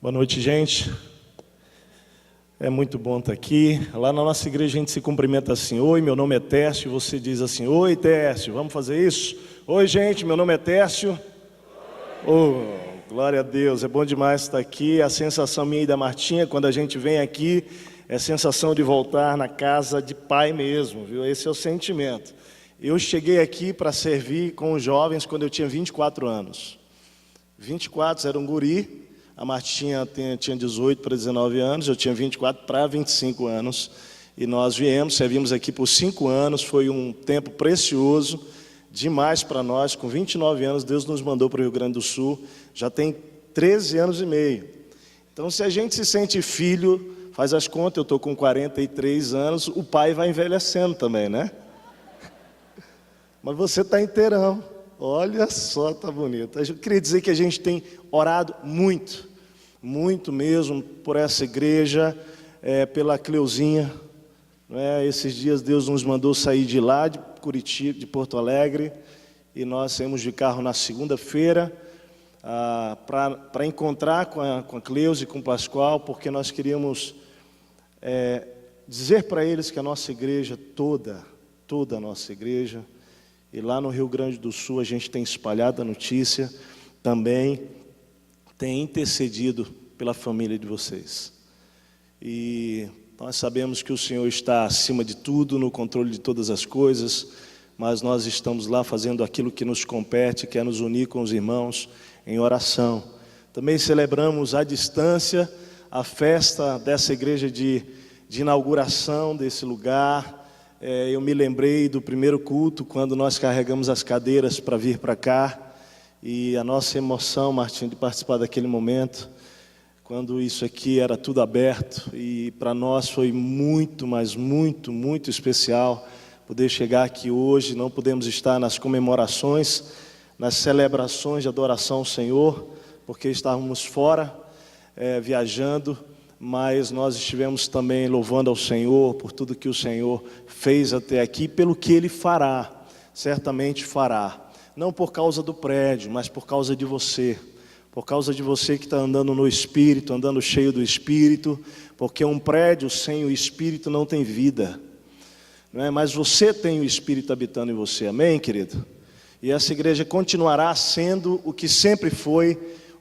Boa noite, gente. É muito bom estar aqui. Lá na nossa igreja a gente se cumprimenta assim: oi, meu nome é Tércio. Você diz assim: oi, Tércio, vamos fazer isso? Oi, gente, meu nome é Tércio. Oh, glória a Deus, é bom demais estar aqui. A sensação minha e da Martinha, quando a gente vem aqui, é a sensação de voltar na casa de pai mesmo, viu? Esse é o sentimento. Eu cheguei aqui para servir com os jovens quando eu tinha 24 anos. 24, era um guri. A Martinha tinha 18 para 19 anos, eu tinha 24 para 25 anos. E nós servimos aqui por 5 anos, foi um tempo precioso, demais para nós. Com 29 anos, Deus nos mandou para o Rio Grande do Sul, já tem 13 anos e meio. Então, se a gente se sente filho, faz as contas, eu estou com 43 anos, o pai vai envelhecendo também, né? Mas você está inteirão. Olha só, tá bonito. Eu queria dizer que a gente tem orado muito, muito mesmo, por essa igreja, pela Cleuzinha. Esses dias Deus nos mandou sair de lá, de Curitiba, de Porto Alegre, e nós saímos de carro na segunda-feira para encontrar com a Cleusa e com o Pascoal, porque nós queríamos dizer para eles que a nossa igreja, toda a nossa igreja, e lá no Rio Grande do Sul a gente tem espalhado a notícia, também tem intercedido pela família de vocês. E nós sabemos que o Senhor está acima de tudo, no controle de todas as coisas, mas nós estamos lá fazendo aquilo que nos compete, que é nos unir com os irmãos em oração. Também celebramos à distância a festa dessa igreja de inauguração desse lugar. Eu me lembrei do primeiro culto, quando nós carregamos as cadeiras para vir para cá, e a nossa emoção, Martinho, de participar daquele momento, quando isso aqui era tudo aberto, e para nós foi muito, mas muito, muito especial poder chegar aqui hoje. Não podemos estar nas comemorações, nas celebrações de adoração ao Senhor, porque estávamos fora, viajando, mas nós estivemos também louvando ao Senhor por tudo que o Senhor fez até aqui, pelo que Ele fará, certamente fará. Não por causa do prédio, mas por causa de você. Por causa de você que está andando no Espírito, andando cheio do Espírito, porque um prédio sem o Espírito não tem vida. Não é? Mas você tem o Espírito habitando em você, amém, querido? E essa igreja continuará sendo o que sempre foi,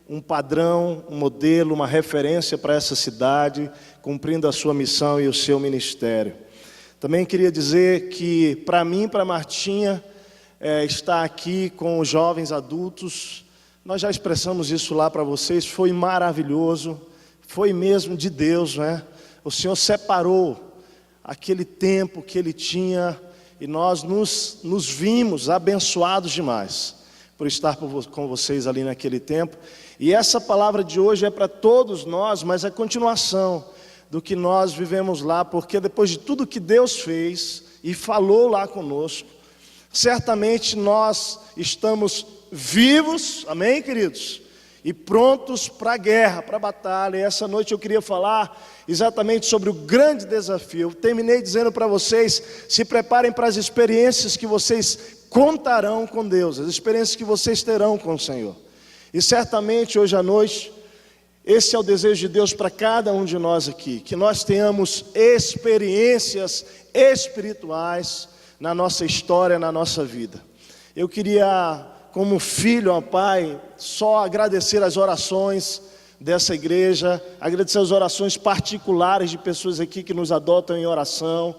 um padrão, um modelo, uma referência para essa cidade, cumprindo a sua missão e o seu ministério. Também queria dizer que, para mim e para a Martinha, estar aqui com os jovens adultos, nós já expressamos isso lá para vocês, foi maravilhoso, foi mesmo de Deus, né? O Senhor separou aquele tempo que Ele tinha, e nós nos vimos abençoados demais por estar com vocês ali naquele tempo. E essa palavra de hoje é para todos nós, mas é a continuação do que nós vivemos lá, porque depois de tudo que Deus fez e falou lá conosco, certamente nós estamos vivos, amém, queridos? E prontos para a guerra, para a batalha. E essa noite eu queria falar exatamente sobre o grande desafio. Eu terminei dizendo para vocês: se preparem para as experiências que vocês contarão com Deus, as experiências que vocês terão com o Senhor. E certamente hoje à noite, esse é o desejo de Deus para cada um de nós aqui, que nós tenhamos experiências espirituais na nossa história, na nossa vida. Eu queria, como filho, ó Pai, só agradecer as orações dessa igreja, agradecer as orações particulares de pessoas aqui que nos adotam em oração,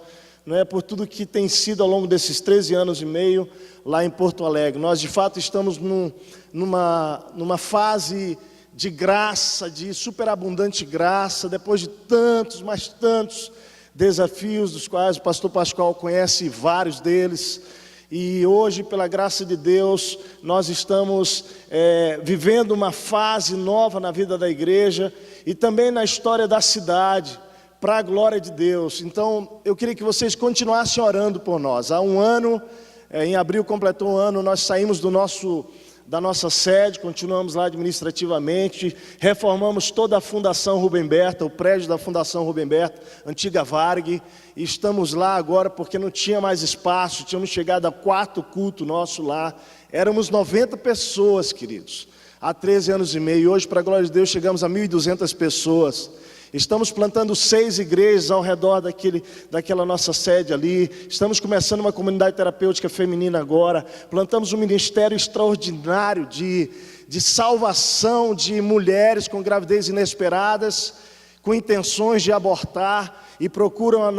não é, por tudo que tem sido ao longo desses 13 anos e meio lá em Porto Alegre. Nós de fato estamos numa fase de graça, de superabundante graça, depois de tantos, mas tantos desafios, dos quais o pastor Pascoal conhece vários deles. E hoje, pela graça de Deus, nós estamos vivendo uma fase nova na vida da igreja e também na história da cidade, para a glória de Deus. Então, eu queria que vocês continuassem orando por nós. Há um ano, em abril completou um ano, nós saímos da nossa sede, continuamos lá administrativamente, reformamos toda a Fundação Rubem Berta, o prédio da Fundação Rubem Berta, antiga Varg, e estamos lá agora porque não tinha mais espaço, tínhamos chegado a 4 cultos nosso lá, éramos 90 pessoas, queridos. há 13 anos e meio. Hoje, para a glória de Deus, chegamos a 1.200 pessoas. Estamos plantando 6 igrejas ao redor daquela nossa sede ali. Estamos começando uma comunidade terapêutica feminina agora. Plantamos um ministério extraordinário de salvação de mulheres com gravidez inesperadas, com intenções de abortar, e procuram o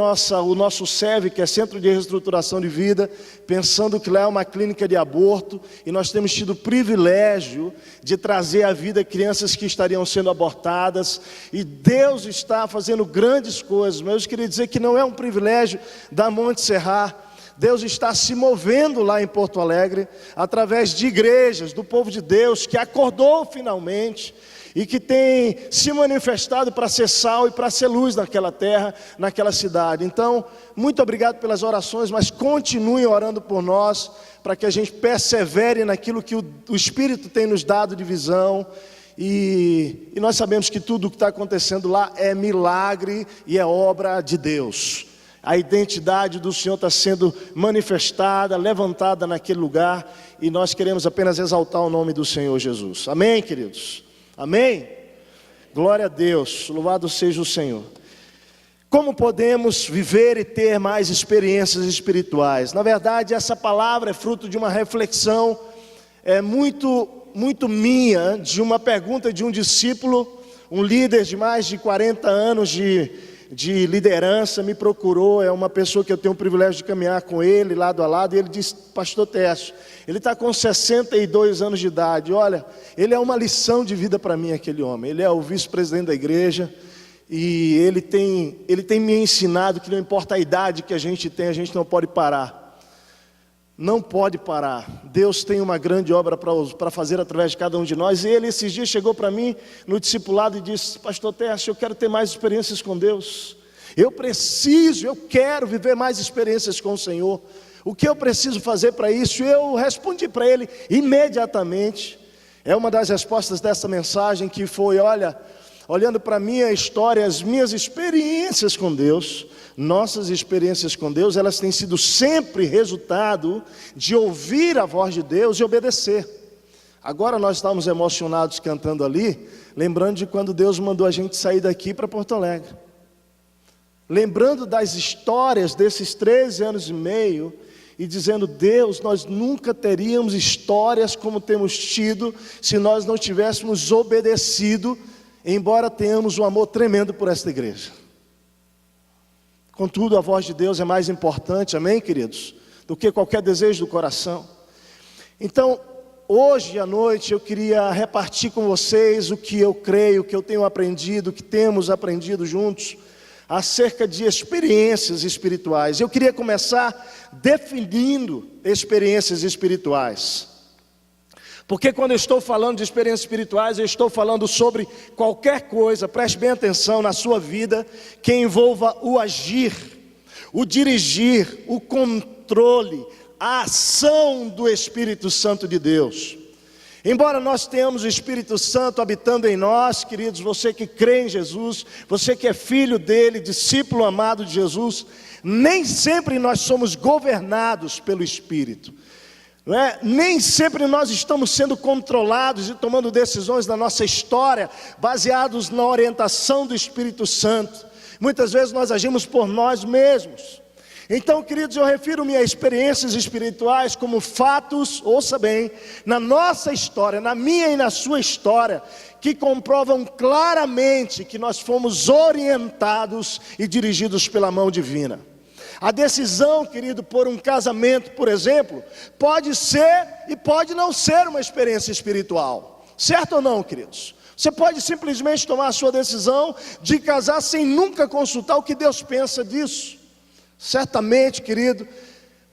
nosso SEV, que é Centro de Reestruturação de Vida, pensando que lá é uma clínica de aborto, e nós temos tido o privilégio de trazer à vida crianças que estariam sendo abortadas, e Deus está fazendo grandes coisas. Mas eu queria dizer que não é um privilégio da Monte Serra. Deus está se movendo lá em Porto Alegre, através de igrejas, do povo de Deus, que acordou finalmente, e que tem se manifestado para ser sal e para ser luz naquela terra, naquela cidade. Então, muito obrigado pelas orações, mas continuem orando por nós, para que a gente persevere naquilo que o Espírito tem nos dado de visão, e nós sabemos que tudo o que está acontecendo lá é milagre e é obra de Deus. A identidade do Senhor está sendo manifestada, levantada naquele lugar, e nós queremos apenas exaltar o nome do Senhor Jesus. Amém, queridos? Amém? Glória a Deus, louvado seja o Senhor. Como podemos viver e ter mais experiências espirituais? Na verdade, essa palavra é fruto de uma reflexão muito minha, de uma pergunta de um discípulo, um líder de mais de 40 anos de liderança, me procurou. É uma pessoa que eu tenho o privilégio de caminhar com ele, lado a lado, e ele disse: pastor Tércio, ele está com 62 anos de idade, olha, ele é uma lição de vida para mim, aquele homem. Ele é o vice-presidente da igreja, e ele tem me ensinado que não importa a idade que a gente tem, a gente não pode parar. Não pode parar. Deus tem uma grande obra para fazer através de cada um de nós. E ele esses dias chegou para mim no discipulado e disse: pastor Tércio, eu quero ter mais experiências com Deus. Eu quero viver mais experiências com o Senhor. O que eu preciso fazer para isso? Eu respondi para ele imediatamente. É uma das respostas dessa mensagem, que foi: olhando para a minha história, as minhas experiências com Deus, nossas experiências com Deus, elas têm sido sempre resultado de ouvir a voz de Deus e obedecer. Agora nós estávamos emocionados cantando ali, lembrando de quando Deus mandou a gente sair daqui para Porto Alegre. Lembrando das histórias desses 13 anos e meio, e dizendo: Deus, nós nunca teríamos histórias como temos tido, se nós não tivéssemos obedecido, embora tenhamos um amor tremendo por esta igreja. Contudo, a voz de Deus é mais importante, amém, queridos, do que qualquer desejo do coração. Então, hoje à noite eu queria repartir com vocês o que eu creio, o que eu tenho aprendido, o que temos aprendido juntos, acerca de experiências espirituais. Eu queria começar definindo experiências espirituais. Porque quando eu estou falando de experiências espirituais, eu estou falando sobre qualquer coisa, preste bem atenção, na sua vida, que envolva o agir, o dirigir, o controle, a ação do Espírito Santo de Deus. Embora nós tenhamos o Espírito Santo habitando em nós, queridos, você que crê em Jesus, você que é filho dele, discípulo amado de Jesus, nem sempre nós somos governados pelo Espírito. Não é? Nem sempre nós estamos sendo controlados e tomando decisões na nossa história, baseados na orientação do Espírito Santo. Muitas vezes nós agimos por nós mesmos. Então, queridos, eu refiro-me a experiências espirituais como fatos, ouça bem, na nossa história, na minha e na sua história, que comprovam claramente que nós fomos orientados e dirigidos pela mão divina. A decisão, querido, por um casamento, por exemplo, pode ser e pode não ser uma experiência espiritual. Certo ou não, queridos? Você pode simplesmente tomar a sua decisão de casar sem nunca consultar o que Deus pensa disso. Certamente, querido,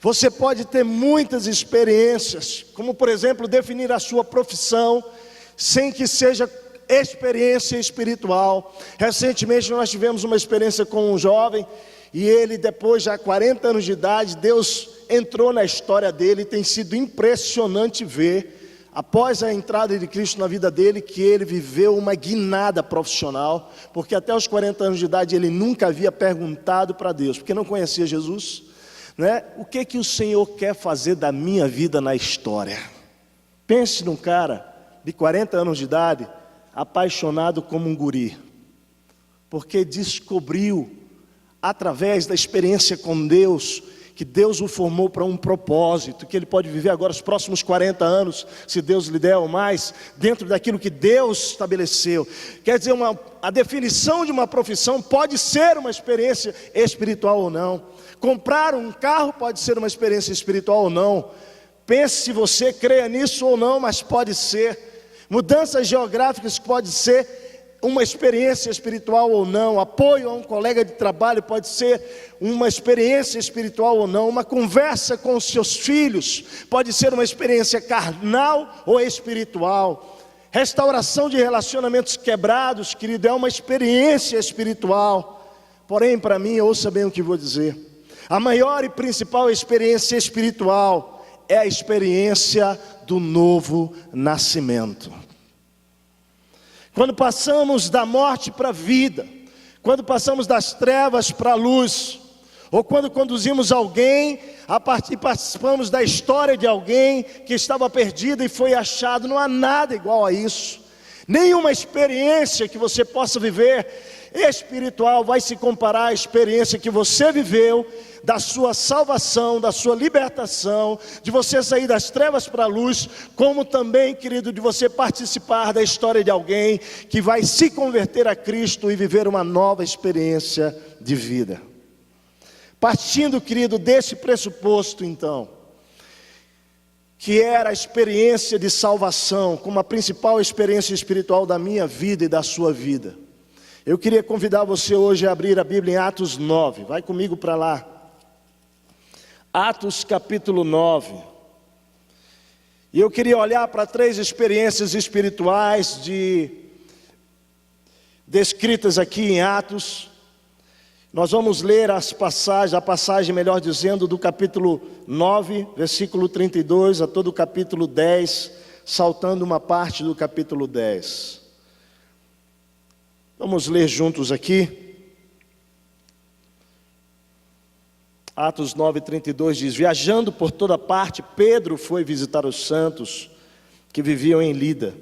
você pode ter muitas experiências, como por exemplo, definir a sua profissão, sem que seja experiência espiritual. Recentemente nós tivemos uma experiência com um jovem, e ele, depois já 40 anos de idade, Deus entrou na história dele, e tem sido impressionante ver, após a entrada de Cristo na vida dele, que ele viveu uma guinada profissional, porque até os 40 anos de idade ele nunca havia perguntado para Deus, porque não conhecia Jesus, né? O que o Senhor quer fazer da minha vida na história? Pense num cara de 40 anos de idade, apaixonado como um guri, porque descobriu, através da experiência com Deus, que Deus o formou para um propósito, que ele pode viver agora os próximos 40 anos, se Deus lhe der ou mais, dentro daquilo que Deus estabeleceu. Quer dizer, a definição de uma profissão pode ser uma experiência espiritual ou não. Comprar um carro pode ser uma experiência espiritual ou não. Pense se você creia nisso ou não, mas pode ser. Mudanças geográficas pode ser uma experiência espiritual ou não. Apoio a um colega de trabalho pode ser uma experiência espiritual ou não. Uma conversa com os seus filhos pode ser uma experiência carnal ou espiritual. Restauração de relacionamentos quebrados, querido, é uma experiência espiritual. Porém, para mim, ouça bem o que vou dizer, a maior e principal experiência espiritual é a experiência do novo nascimento. Quando passamos da morte para a vida, quando passamos das trevas para a luz, ou quando conduzimos alguém e participamos da história de alguém que estava perdido e foi achado, não há nada igual a isso. Nenhuma experiência que você possa viver espiritual vai se comparar à experiência que você viveu da sua salvação, da sua libertação, de você sair das trevas para a luz, como também, querido, de você participar da história de alguém que vai se converter a Cristo e viver uma nova experiência de vida. Partindo, querido, desse pressuposto, então, que era a experiência de salvação, como a principal experiência espiritual da minha vida e da sua vida, eu queria convidar você hoje a abrir a Bíblia em Atos 9, vai comigo para lá. Atos capítulo 9, e eu queria olhar para 3 experiências espirituais descritas aqui em Atos. Nós vamos ler a passagem, melhor dizendo, do capítulo 9, versículo 32, a todo o capítulo 10, saltando uma parte do capítulo 10. Vamos ler juntos aqui. Atos 9:32 diz: viajando por toda parte, Pedro foi visitar os santos que viviam em Lida.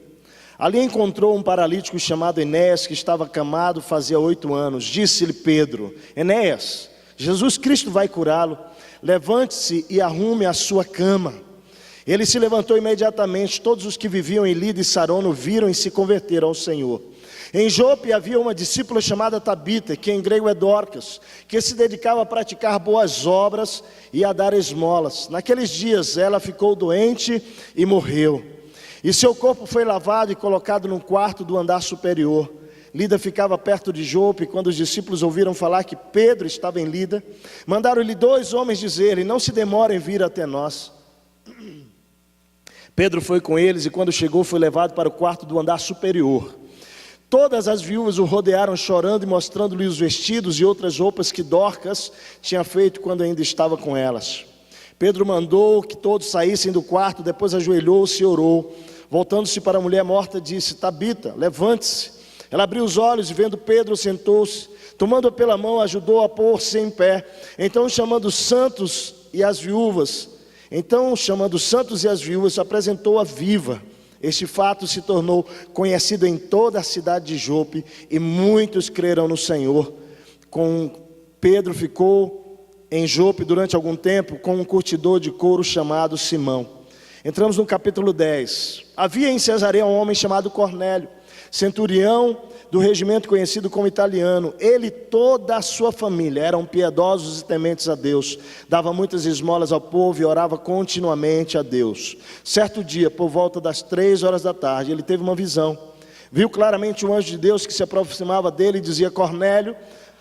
Ali encontrou um paralítico chamado Enéas, que estava acamado fazia 8 anos. Disse-lhe Pedro: Enéas, Jesus Cristo vai curá-lo. Levante-se e arrume a sua cama. Ele se levantou imediatamente. Todos os que viviam em Lida e Sarono viram e se converteram ao Senhor. Em Jope havia uma discípula chamada Tabita, que em grego é Dorcas, que se dedicava a praticar boas obras e a dar esmolas. Naqueles dias ela ficou doente e morreu. E seu corpo foi lavado e colocado num quarto do andar superior. Lida ficava perto de Jope. Quando os discípulos ouviram falar que Pedro estava em Lida, mandaram-lhe 2 homens dizer-lhe: não se demorem em vir até nós. Pedro foi com eles e quando chegou foi levado para o quarto do andar superior. Todas as viúvas o rodearam chorando e mostrando-lhe os vestidos e outras roupas que Dorcas tinha feito quando ainda estava com elas. Pedro mandou que todos saíssem do quarto, depois ajoelhou-se e orou. Voltando-se para a mulher morta, disse: Tabita, levante-se. Ela abriu os olhos e vendo Pedro, sentou-se. Tomando-a pela mão, ajudou-a a pôr-se em pé. Então chamando os santos e as viúvas, apresentou-a viva. Este fato se tornou conhecido em toda a cidade de Jope e muitos creram no Senhor. Pedro ficou em Jope durante algum tempo com um curtidor de couro chamado Simão. Entramos no capítulo 10. Havia em Cesareia um homem chamado Cornélio, centurião do regimento conhecido como italiano. Ele e toda a sua família eram piedosos e tementes a Deus. Dava muitas esmolas ao povo e orava continuamente a Deus. Certo dia, por volta das 3 horas da tarde, ele teve uma visão. Viu claramente um anjo de Deus que se aproximava dele e dizia: Cornélio.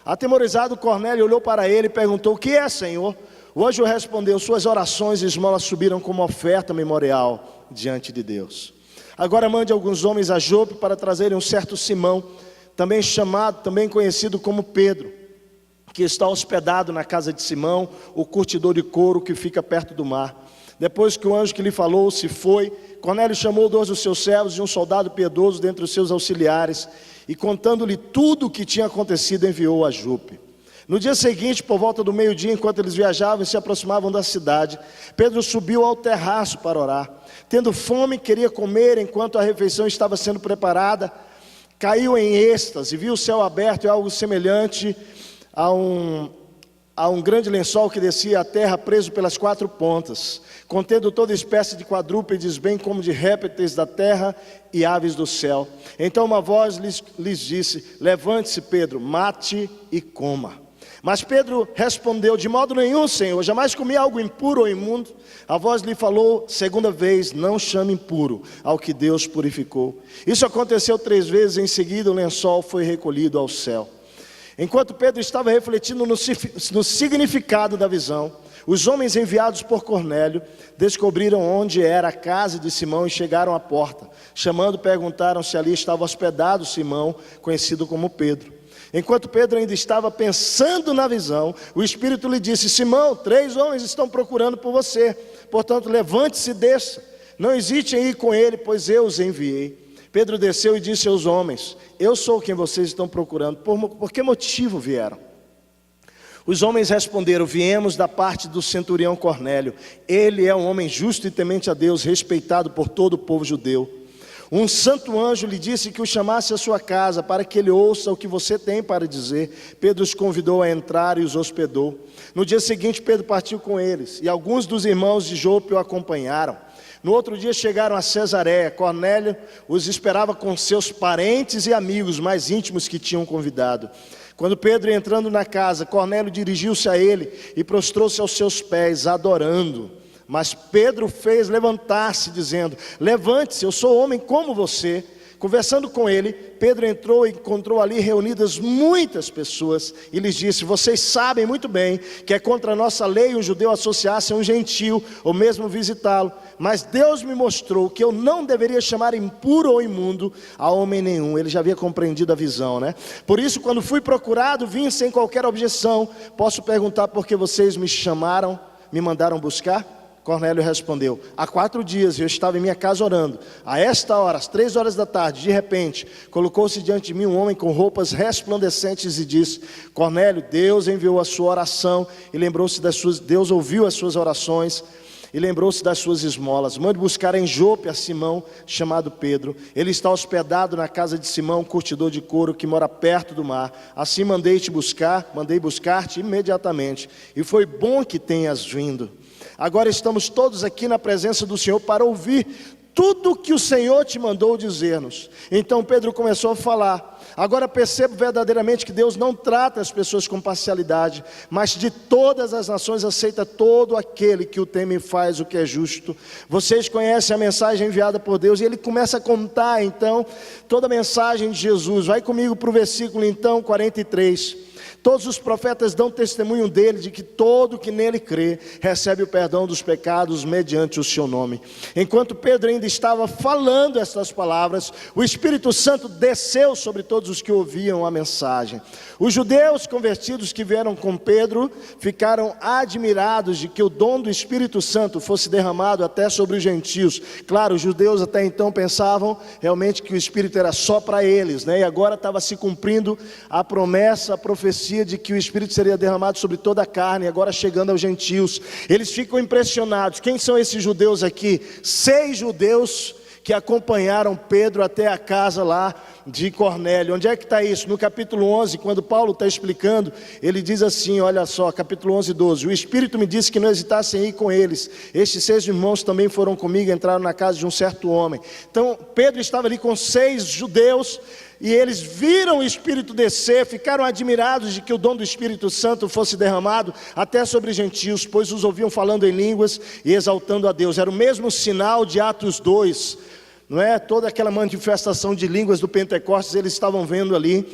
Atemorizado, Cornélio olhou para ele e perguntou: o que é, Senhor? O anjo respondeu: suas orações e esmolas subiram como oferta memorial diante de Deus. Agora mande alguns homens a Jope para trazerem um certo Simão, também conhecido como Pedro, que está hospedado na casa de Simão, o curtidor de couro que fica perto do mar. Depois que o anjo que lhe falou se foi, Cornélio chamou 2 dos seus servos e um soldado piedoso dentre os seus auxiliares, e contando-lhe tudo o que tinha acontecido, enviou a Jope. No dia seguinte, por volta do meio-dia, enquanto eles viajavam e se aproximavam da cidade, Pedro subiu ao terraço para orar. Tendo fome, queria comer enquanto a refeição estava sendo preparada. Caiu em êxtase, viu o céu aberto e algo semelhante a um grande lençol que descia à terra, preso pelas 4 pontas, contendo toda espécie de quadrúpedes, bem como de répteis da terra e aves do céu. Então uma voz lhes disse: levante-se, Pedro, mate e coma. Mas Pedro respondeu: de modo nenhum, Senhor, jamais comi algo impuro ou imundo. A voz lhe falou segunda vez: não chame impuro ao que Deus purificou. Isso aconteceu 3 vezes, em seguida o lençol foi recolhido ao céu. Enquanto Pedro estava refletindo no significado da visão, os homens enviados por Cornélio descobriram onde era a casa de Simão e chegaram à porta. Chamando, perguntaram se ali estava hospedado Simão, conhecido como Pedro. Enquanto Pedro ainda estava pensando na visão, o Espírito lhe disse: Simão, 3 homens estão procurando por você. Portanto, levante-se e desça. Não hesite em ir com ele, pois eu os enviei. Pedro desceu e disse aos homens: eu sou quem vocês estão procurando. Por que motivo vieram? Os homens responderam: viemos da parte do centurião Cornélio. Ele é um homem justo e temente a Deus, respeitado por todo o povo judeu. Um santo anjo lhe disse que o chamasse à sua casa, para que ele ouça o que você tem para dizer. Pedro os convidou a entrar e os hospedou. No dia seguinte, Pedro partiu com eles, e alguns dos irmãos de Jope o acompanharam. No outro dia chegaram a Cesareia. Cornélio os esperava com seus parentes e amigos mais íntimos que tinham convidado. Quando Pedro, entrando na casa, Cornélio dirigiu-se a ele e prostrou-se aos seus pés, adorando. Mas Pedro fez levantar-se, dizendo: levante-se, eu sou homem como você. Conversando com ele, Pedro entrou e encontrou ali reunidas muitas pessoas e lhes disse: vocês sabem muito bem que é contra a nossa lei um judeu associar-se a um gentil ou mesmo visitá-lo. Mas Deus me mostrou que eu não deveria chamar impuro ou imundo a homem nenhum. Ele já havia compreendido a visão, né? Por isso, quando fui procurado, vim sem qualquer objeção. Posso perguntar por que vocês me chamaram, me mandaram buscar? Cornélio respondeu: há 4 dias eu estava em minha casa orando. A esta hora, às 3 horas da tarde, de repente, colocou-se diante de mim um homem com roupas resplandecentes e disse: Cornélio, Deus enviou a sua oração e lembrou-se das suas... Deus ouviu as suas orações e lembrou-se das suas esmolas. Mande buscar em Jope a Simão, chamado Pedro. Ele está hospedado na casa de Simão, curtidor de couro, que mora perto do mar. Assim mandei buscar-te imediatamente. E foi bom que tenhas vindo. Agora estamos todos aqui na presença do Senhor para ouvir tudo o que o Senhor te mandou dizer-nos. Então Pedro começou a falar: agora percebo verdadeiramente que Deus não trata as pessoas com parcialidade, mas de todas as nações aceita todo aquele que o teme e faz o que é justo. Vocês conhecem a mensagem enviada por Deus. E ele começa a contar então toda a mensagem de Jesus. Vai comigo para o versículo então 43. Todos os profetas dão testemunho dele, de que todo que nele crê recebe o perdão dos pecados mediante o seu nome. Enquanto Pedro ainda estava falando estas palavras, o Espírito Santo desceu sobre todos os que ouviam a mensagem. Os judeus convertidos que vieram com Pedro ficaram admirados de que o dom do Espírito Santo fosse derramado até sobre os gentios. Claro, os judeus até então pensavam realmente que o Espírito era só para eles, né? E agora estava se cumprindo a promessa, a profecia de que o Espírito seria derramado sobre toda a carne, agora chegando aos gentios. Eles ficam impressionados. Quem são esses judeus aqui? 6 judeus que acompanharam Pedro até a casa lá de Cornélio. Onde é que está isso? No capítulo 11, quando Paulo está explicando, ele diz assim, olha só, capítulo 11, 12. O Espírito me disse que não hesitassem em ir com eles. Estes 6 irmãos também foram comigo, entraram na casa de um certo homem. Então Pedro estava ali com 6 judeus, e eles viram o Espírito descer, ficaram admirados de que o dom do Espírito Santo fosse derramado até sobre gentios, pois os ouviam falando em línguas e exaltando a Deus. Era o mesmo sinal de Atos 2, não é? Toda aquela manifestação de línguas do Pentecostes eles estavam vendo ali.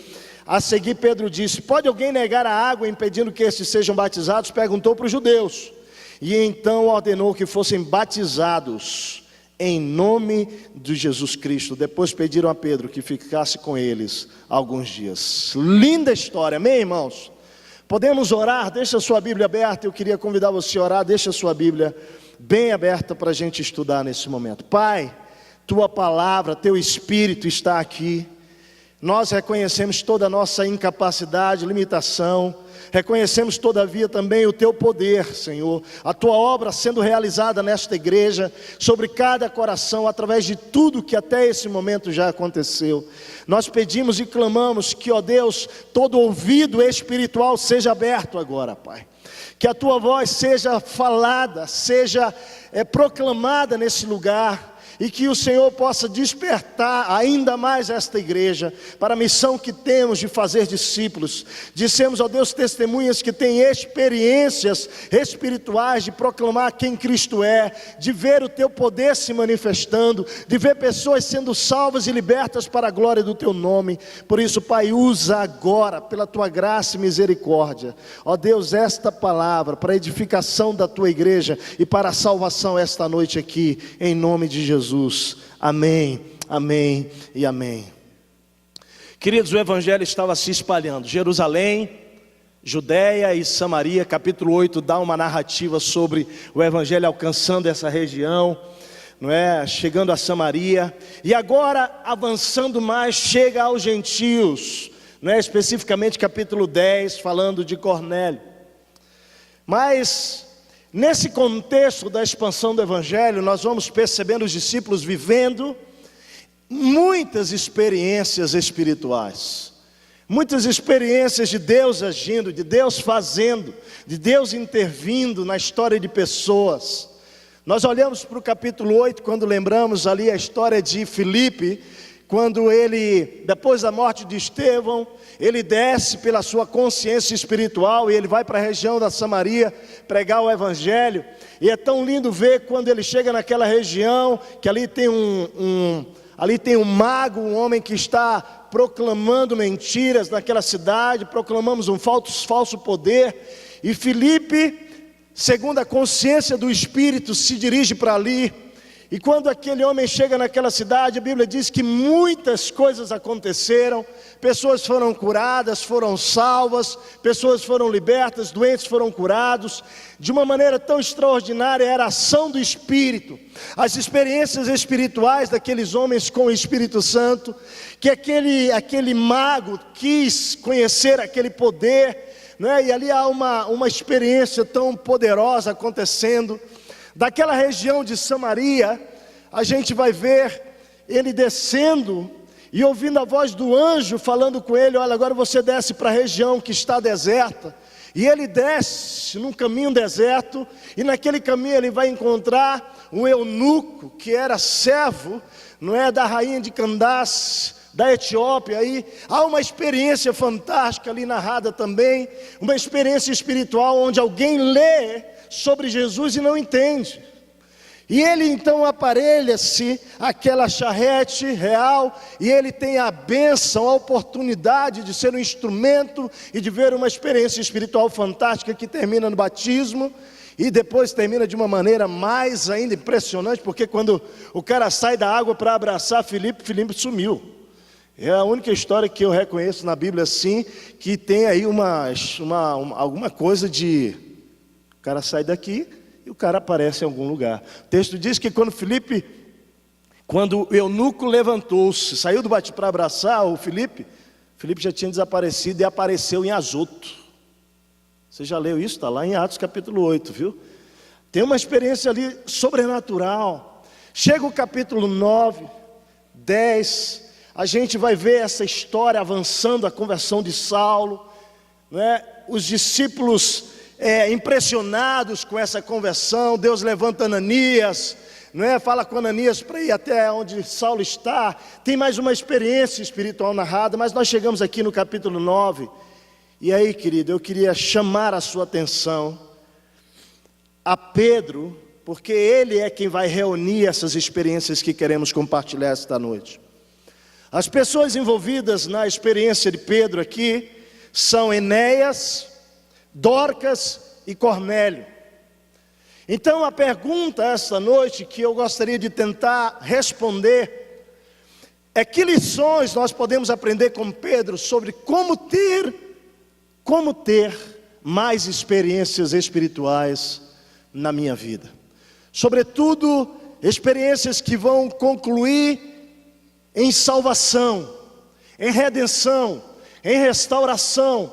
A seguir Pedro disse: pode alguém negar a água impedindo que estes sejam batizados? Perguntou para os judeus, e então ordenou que fossem batizados em nome de Jesus Cristo. Depois pediram a Pedro que ficasse com eles alguns dias. Linda história, amém, irmãos? Podemos orar? Deixa a sua Bíblia aberta. Eu queria convidar você a orar. Deixa a sua Bíblia bem aberta para a gente estudar nesse momento. Pai, Tua palavra, Teu Espírito está aqui. Nós reconhecemos toda a nossa incapacidade, limitação. Reconhecemos todavia também o Teu poder, Senhor, a Tua obra sendo realizada nesta igreja, sobre cada coração, através de tudo que até esse momento já aconteceu. Nós pedimos e clamamos que, ó Deus, todo ouvido espiritual seja aberto agora, Pai. Que a Tua voz seja falada, seja proclamada nesse lugar. E que o Senhor possa despertar ainda mais esta igreja para a missão que temos de fazer discípulos. Dissemos, ó Deus, testemunhas que têm experiências espirituais de proclamar quem Cristo é, de ver o Teu poder se manifestando, de ver pessoas sendo salvas e libertas para a glória do Teu nome. Por isso, Pai, usa agora, pela Tua graça e misericórdia, ó Deus, esta palavra para a edificação da Tua igreja e para a salvação esta noite aqui, em nome de Jesus. Amém, amém e amém. Queridos, o evangelho estava se espalhando. Jerusalém, Judeia e Samaria, capítulo 8 dá uma narrativa sobre o evangelho alcançando essa região, não é? Chegando a Samaria, e agora avançando mais, chega aos gentios, não é? Especificamente capítulo 10, falando de Cornélio. Mas nesse contexto da expansão do evangelho, nós vamos percebendo os discípulos vivendo muitas experiências espirituais, muitas experiências de Deus agindo, de Deus fazendo, de Deus intervindo na história de pessoas. Nós olhamos para o capítulo 8, quando lembramos ali a história de Filipe, quando ele, depois da morte de Estevão, ele desce pela sua consciência espiritual e ele vai para a região da Samaria pregar o evangelho. E é tão lindo ver quando ele chega naquela região, que ali tem um mago, um homem que está proclamando mentiras naquela cidade, proclamamos um falso poder. E Filipe, segundo a consciência do Espírito, se dirige para ali. E quando aquele homem chega naquela cidade, a Bíblia diz que muitas coisas aconteceram. Pessoas foram curadas, foram salvas, pessoas foram libertas, doentes foram curados. De uma maneira tão extraordinária era a ação do Espírito. As experiências espirituais daqueles homens com o Espírito Santo, que aquele mago quis conhecer aquele poder, né? E ali há uma experiência tão poderosa acontecendo. Daquela região de Samaria, a gente vai ver ele descendo e ouvindo a voz do anjo falando com ele: olha, agora você desce para a região que está deserta. E ele desce num caminho deserto, e naquele caminho ele vai encontrar um eunuco que era servo, não é, da rainha de Candace, da Etiópia. Aí há uma experiência fantástica ali narrada também, uma experiência espiritual onde alguém lê sobre Jesus e não entende. E ele então aparelha-se aquela charrete real, e ele tem a bênção, a oportunidade de ser um instrumento e de ver uma experiência espiritual fantástica que termina no batismo. E depois termina de uma maneira mais ainda impressionante, porque quando o cara sai da água para abraçar Filipe sumiu. É a única história que eu reconheço na Bíblia assim, que tem aí alguma coisa de... O cara sai daqui e o cara aparece em algum lugar. O texto diz que quando o eunuco levantou-se, saiu do batismo para abraçar o Filipe já tinha desaparecido e apareceu em Azoto. Você já leu isso? Está lá em Atos capítulo 8, viu? Tem uma experiência ali sobrenatural. Chega o capítulo 9, 10, a gente vai ver essa história avançando, a conversão de Saulo, não é? Os discípulos impressionados com essa conversão. Deus levanta Ananias, não é? Fala com Ananias para ir até onde Saulo está. Tem mais uma experiência espiritual narrada, mas nós chegamos aqui no capítulo 9. E aí, querido, eu queria chamar a sua atenção a Pedro, porque ele é quem vai reunir essas experiências que queremos compartilhar esta noite. As pessoas envolvidas na experiência de Pedro aqui são Enéas, Dorcas e Cornélio. Então a pergunta esta noite que eu gostaria de tentar responder é: que lições nós podemos aprender com Pedro sobre como ter mais experiências espirituais na minha vida? Sobretudo, experiências que vão concluir em salvação, em redenção, em restauração,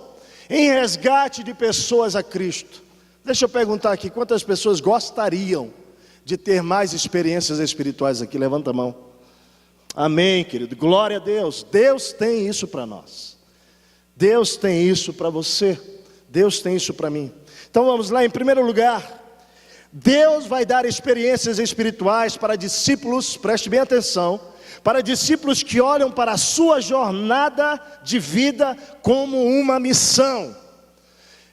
em resgate de pessoas a Cristo. Deixa eu perguntar aqui, quantas pessoas gostariam de ter mais experiências espirituais aqui? Levanta a mão. Amém, querido, glória a Deus. Deus tem isso para nós. Deus tem isso para você. Deus tem isso para mim. Então vamos lá, em primeiro lugar, Deus vai dar experiências espirituais para discípulos, preste bem atenção, para discípulos que olham para a sua jornada de vida como uma missão.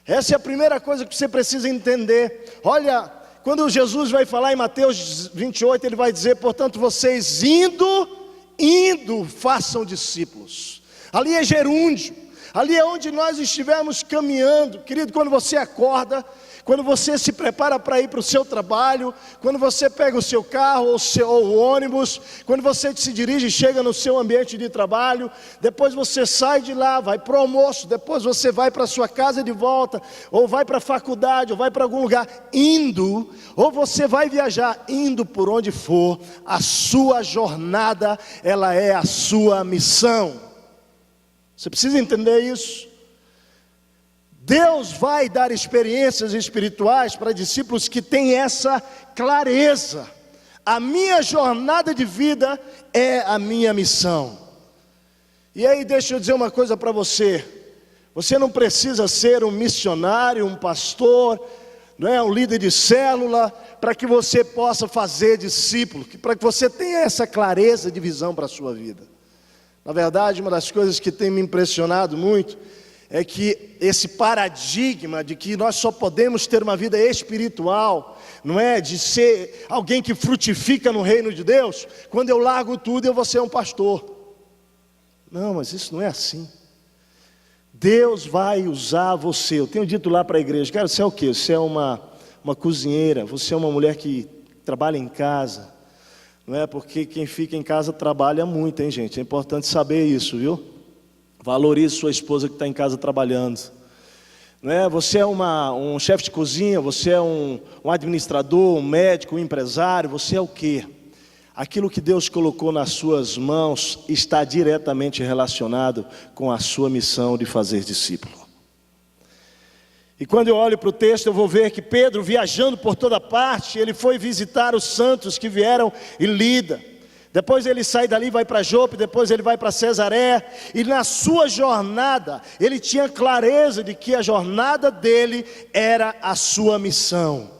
Essa é a primeira coisa que você precisa entender. Olha, quando Jesus vai falar em Mateus 28, ele vai dizer, portanto, vocês indo, façam discípulos. Ali é gerúndio, ali é onde nós estivermos caminhando. Querido, quando você acorda, quando você se prepara para ir para o seu trabalho, quando você pega o seu carro ou o ônibus, quando você se dirige e chega no seu ambiente de trabalho, depois você sai de lá, vai para o almoço, depois você vai para a sua casa de volta, ou vai para a faculdade, ou vai para algum lugar, indo, ou você vai viajar, indo por onde for, a sua jornada, ela é a sua missão. Você precisa entender isso. Deus vai dar experiências espirituais para discípulos que têm essa clareza. A minha jornada de vida é a minha missão. E aí deixa eu dizer uma coisa para você. Você não precisa ser um missionário, um pastor, não é, um líder de célula, para que você possa fazer discípulo, para que você tenha essa clareza de visão para a sua vida. Na verdade, uma das coisas que tem me impressionado muito é que esse paradigma de que nós só podemos ter uma vida espiritual, não é? De ser alguém que frutifica no reino de Deus, quando eu largo tudo eu vou ser um pastor. Não, mas isso não é assim. Deus vai usar você. Eu tenho dito lá para a igreja, cara, você é o quê? Você é uma cozinheira, você é uma mulher que trabalha em casa. Não é? Porque quem fica em casa trabalha muito, hein, gente? É importante saber isso, viu? Valorize sua esposa que está em casa trabalhando. Não é? Você é um chefe de cozinha, você é um administrador, um médico, um empresário, você é o quê? Aquilo que Deus colocou nas suas mãos está diretamente relacionado com a sua missão de fazer discípulo. E quando eu olho para o texto, eu vou ver que Pedro, viajando por toda parte, ele foi visitar os santos que vieram em Lida. Depois ele sai dali, vai para Jope, depois ele vai para Cesaré, e na sua jornada, ele tinha clareza de que a jornada dele era a sua missão.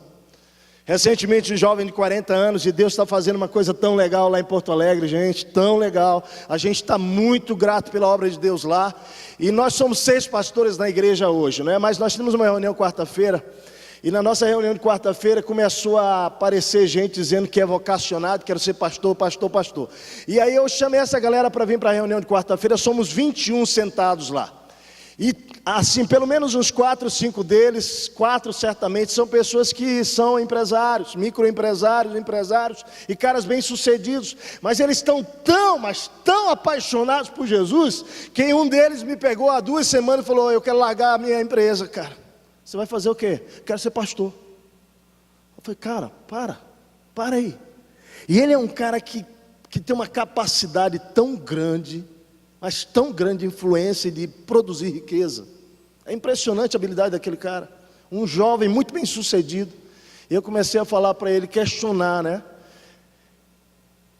Recentemente um jovem de 40 anos, e Deus está fazendo uma coisa tão legal lá em Porto Alegre, gente, tão legal. A gente está muito grato pela obra de Deus lá, e nós somos 6 pastores na igreja hoje, não é? Mas nós temos uma reunião quarta-feira, e na nossa reunião de quarta-feira começou a aparecer gente dizendo que é vocacionado, quero ser pastor, pastor, pastor. E aí eu chamei essa galera para vir para a reunião de quarta-feira, somos 21 sentados lá. E assim, pelo menos uns 4, 5 deles, 4 certamente, são pessoas que são empresários, microempresários, empresários e caras bem-sucedidos. Mas eles estão mas tão apaixonados por Jesus, que um deles me pegou há 2 semanas e falou, eu quero largar a minha empresa, cara. Você vai fazer o quê? Quero ser pastor. Eu falei, cara, para aí. E ele é um cara que tem uma capacidade tão grande, mas tão grande influência de produzir riqueza. É impressionante a habilidade daquele cara. Um jovem muito bem sucedido. E eu comecei a falar para ele, questionar, né?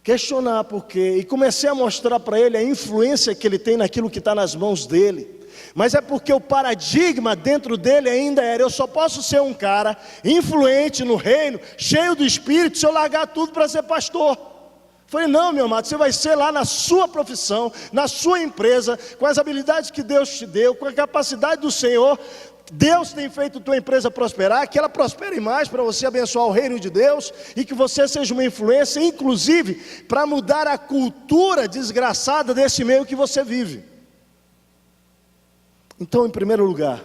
Questionar por quê? E comecei a mostrar para ele a influência que ele tem naquilo que está nas mãos dele. Mas é porque o paradigma dentro dele ainda era, eu só posso ser um cara influente no reino, cheio do Espírito, se eu largar tudo para ser pastor. Falei, não, meu amado, você vai ser lá na sua profissão, na sua empresa, com as habilidades que Deus te deu, com a capacidade do Senhor. Deus tem feito tua empresa prosperar, que ela prospere mais para você abençoar o reino de Deus, e que você seja uma influência, inclusive, para mudar a cultura desgraçada desse meio que você vive. Então, em primeiro lugar,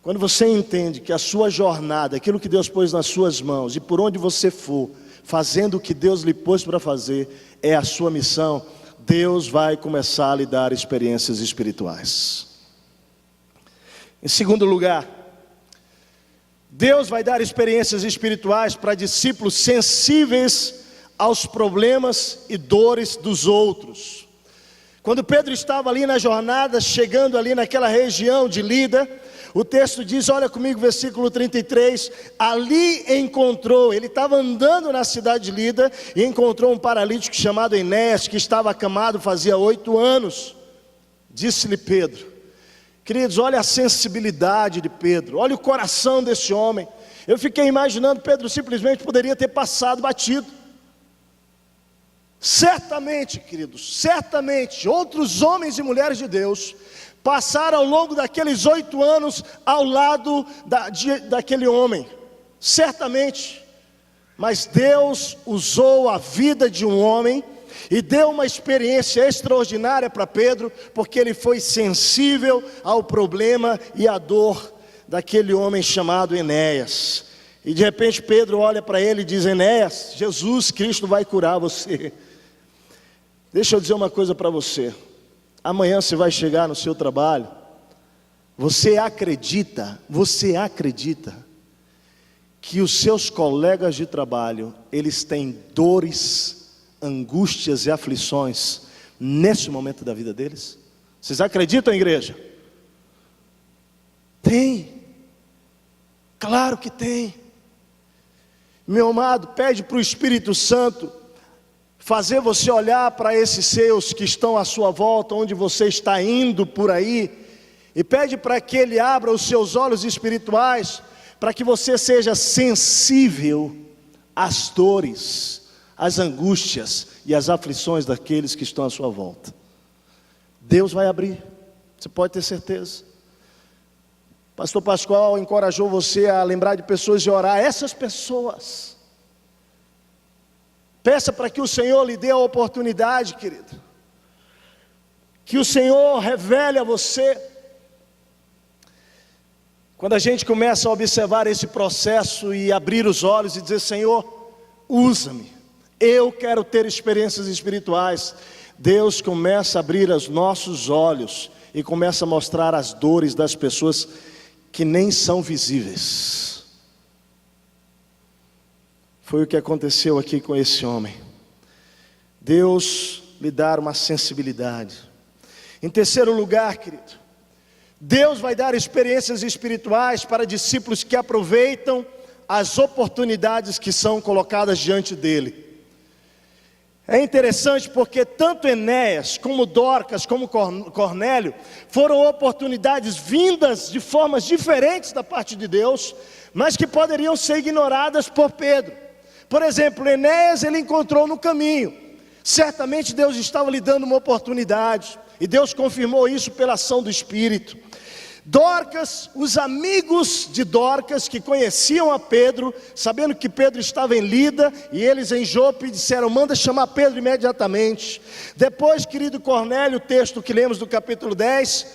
quando você entende que a sua jornada, aquilo que Deus pôs nas suas mãos, e por onde você for, fazendo o que Deus lhe pôs para fazer, é a sua missão, Deus vai começar a lhe dar experiências espirituais. Em segundo lugar, Deus vai dar experiências espirituais para discípulos sensíveis aos problemas e dores dos outros. Quando Pedro estava ali na jornada, chegando ali naquela região de Lida, o texto diz, olha comigo, versículo 33, ali encontrou, ele estava andando na cidade de Lida, e encontrou um paralítico chamado Enéas, que estava acamado fazia 8 anos, disse-lhe Pedro. Queridos, olha a sensibilidade de Pedro, olha o coração desse homem. Eu fiquei imaginando, Pedro simplesmente poderia ter passado batido. Certamente, queridos, certamente, outros homens e mulheres de Deus passaram ao longo daqueles 8 anos ao lado daquele homem, certamente, mas Deus usou a vida de um homem e deu uma experiência extraordinária para Pedro, porque ele foi sensível ao problema e à dor daquele homem chamado Enéas. E de repente Pedro olha para ele e diz, Enéas, Jesus Cristo vai curar você. Deixa eu dizer uma coisa para você, amanhã você vai chegar no seu trabalho, você acredita que os seus colegas de trabalho, eles têm dores, angústias e aflições nesse momento da vida deles? Vocês acreditam, igreja? Tem, claro que tem. Meu amado, pede para o Espírito Santo fazer você olhar para esses seus que estão à sua volta, onde você está indo por aí, e pede para que Ele abra os seus olhos espirituais, para que você seja sensível às dores, às angústias e às aflições daqueles que estão à sua volta. Deus vai abrir, você pode ter certeza. Pastor Pascoal encorajou você a lembrar de pessoas e orar. Essas pessoas, peça para que o Senhor lhe dê a oportunidade, querido, que o Senhor revele a você. Quando a gente começa a observar esse processo e abrir os olhos e dizer, Senhor, usa-me, eu quero ter experiências espirituais, Deus começa a abrir os nossos olhos e começa a mostrar as dores das pessoas que nem são visíveis. Foi o que aconteceu aqui com esse homem. Deus lhe dá uma sensibilidade. Em terceiro lugar, querido, Deus vai dar experiências espirituais para discípulos que aproveitam as oportunidades que são colocadas diante dele. É interessante porque tanto Enéas, como Dorcas, como Cornélio, foram oportunidades vindas de formas diferentes da parte de Deus, mas que poderiam ser ignoradas por Pedro. Por exemplo, Enéas ele encontrou no caminho, certamente Deus estava lhe dando uma oportunidade, e Deus confirmou isso pela ação do Espírito. Dorcas, os amigos de Dorcas que conheciam a Pedro, sabendo que Pedro estava em Lida, e eles em Jope disseram, manda chamar Pedro imediatamente. Depois, querido Cornélio, o texto que lemos do capítulo 10,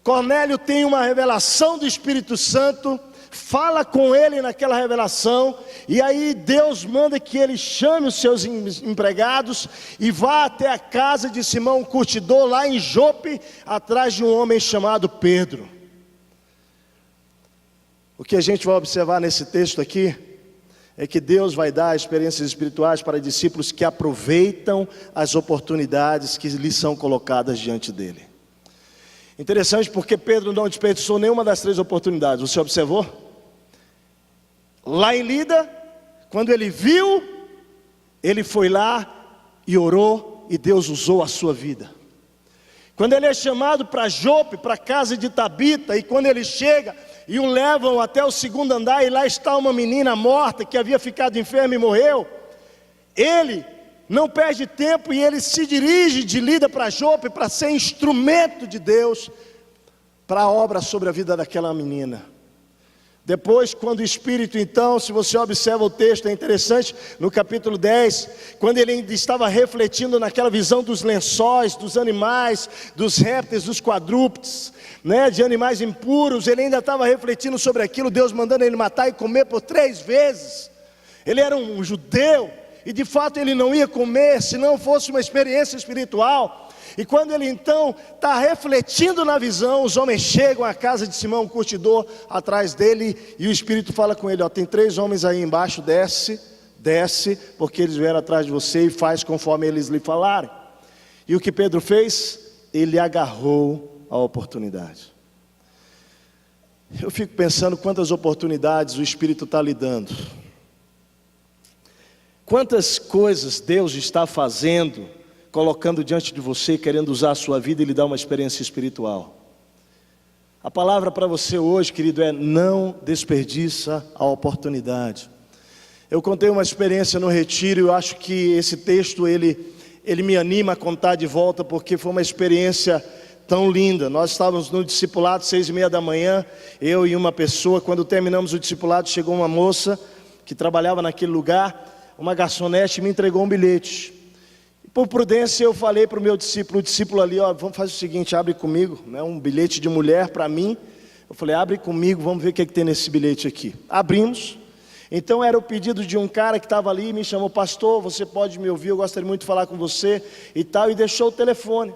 Cornélio tem uma revelação do Espírito Santo, fala com ele naquela revelação, e aí Deus manda que ele chame os seus empregados e vá até a casa de Simão Curtidor, lá em Jope, atrás de um homem chamado Pedro. O que a gente vai observar nesse texto aqui, é que Deus vai dar experiências espirituais para discípulos que aproveitam as oportunidades que lhes são colocadas diante dele. Interessante porque Pedro não desperdiçou nenhuma das 3 oportunidades, você observou? Lá em Lida, quando ele viu, ele foi lá e orou, e Deus usou a sua vida. Quando ele é chamado para Jope, para a casa de Tabita, e quando ele chega e o levam até o 2º andar, e lá está uma menina morta que havia ficado enferma e morreu, ele não perde tempo e ele se dirige de Lida para Jope para ser instrumento de Deus para a obra sobre a vida daquela menina. Depois, quando o Espírito, então, se você observa o texto, é interessante, no capítulo 10, quando ele ainda estava refletindo naquela visão dos lençóis, dos animais, dos répteis, dos quadrúpedes, de animais impuros, ele ainda estava refletindo sobre aquilo, Deus mandando ele matar e comer por 3 vezes. Ele era um judeu, e de fato ele não ia comer se não fosse uma experiência espiritual. E quando ele então está refletindo na visão, os homens chegam à casa de Simão Curtidor, atrás dele, e o Espírito fala com ele, tem 3 homens aí embaixo, desce, porque eles vieram atrás de você, e faz conforme eles lhe falarem. E o que Pedro fez? Ele agarrou a oportunidade. Eu fico pensando quantas oportunidades o Espírito está lhe dando. Quantas coisas Deus está fazendo, colocando diante de você, querendo usar a sua vida e lhe dar uma experiência espiritual. A palavra para você hoje, querido, é: não desperdiça a oportunidade. Eu contei uma experiência no retiro, e eu acho que esse texto, ele me anima a contar de volta, porque foi uma experiência tão linda. Nós estávamos no discipulado, 6:30 da manhã, eu e uma pessoa. Quando terminamos o discipulado, chegou uma moça que trabalhava naquele lugar, uma garçonete, me entregou um bilhete. Por prudência eu falei para o meu discípulo, o discípulo ali: ó, vamos fazer o seguinte, abre comigo, né, um bilhete de mulher para mim. Eu falei: abre comigo, vamos ver o que é que tem nesse bilhete aqui. Abrimos. Então era o pedido de um cara que estava ali, me chamou: pastor, você pode me ouvir, eu gostaria muito de falar com você e tal, e deixou o telefone.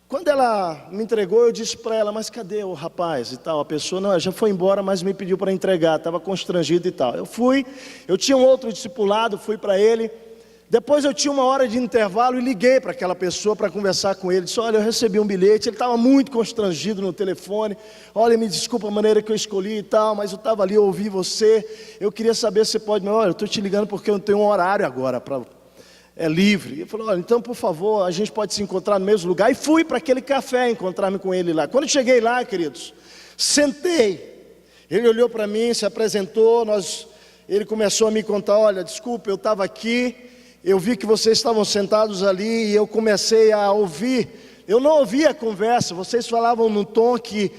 Quando ela me entregou, eu disse para ela: mas cadê o rapaz e tal? A pessoa: não, já foi embora, mas me pediu para entregar, estava constrangido e tal. Eu fui, eu tinha um outro discipulado, fui para ele. Depois eu tinha uma hora de intervalo e liguei para aquela pessoa para conversar com ele. Disse: olha, eu recebi um bilhete. Ele estava muito constrangido no telefone. Olha, me desculpa a maneira que eu escolhi e tal, mas eu estava ali, eu ouvi você. Eu queria saber se você pode... Olha, eu estou te ligando porque eu não tenho um horário agora é livre. Ele falou: olha, então por favor, a gente pode se encontrar no mesmo lugar. E fui para aquele café encontrar-me com ele lá. Quando eu cheguei lá, queridos, sentei. Ele olhou para mim, se apresentou. Ele começou a me contar: olha, desculpa, eu estava aqui, eu vi que vocês estavam sentados ali e eu comecei a ouvir. Eu não ouvia a conversa, vocês falavam num tom que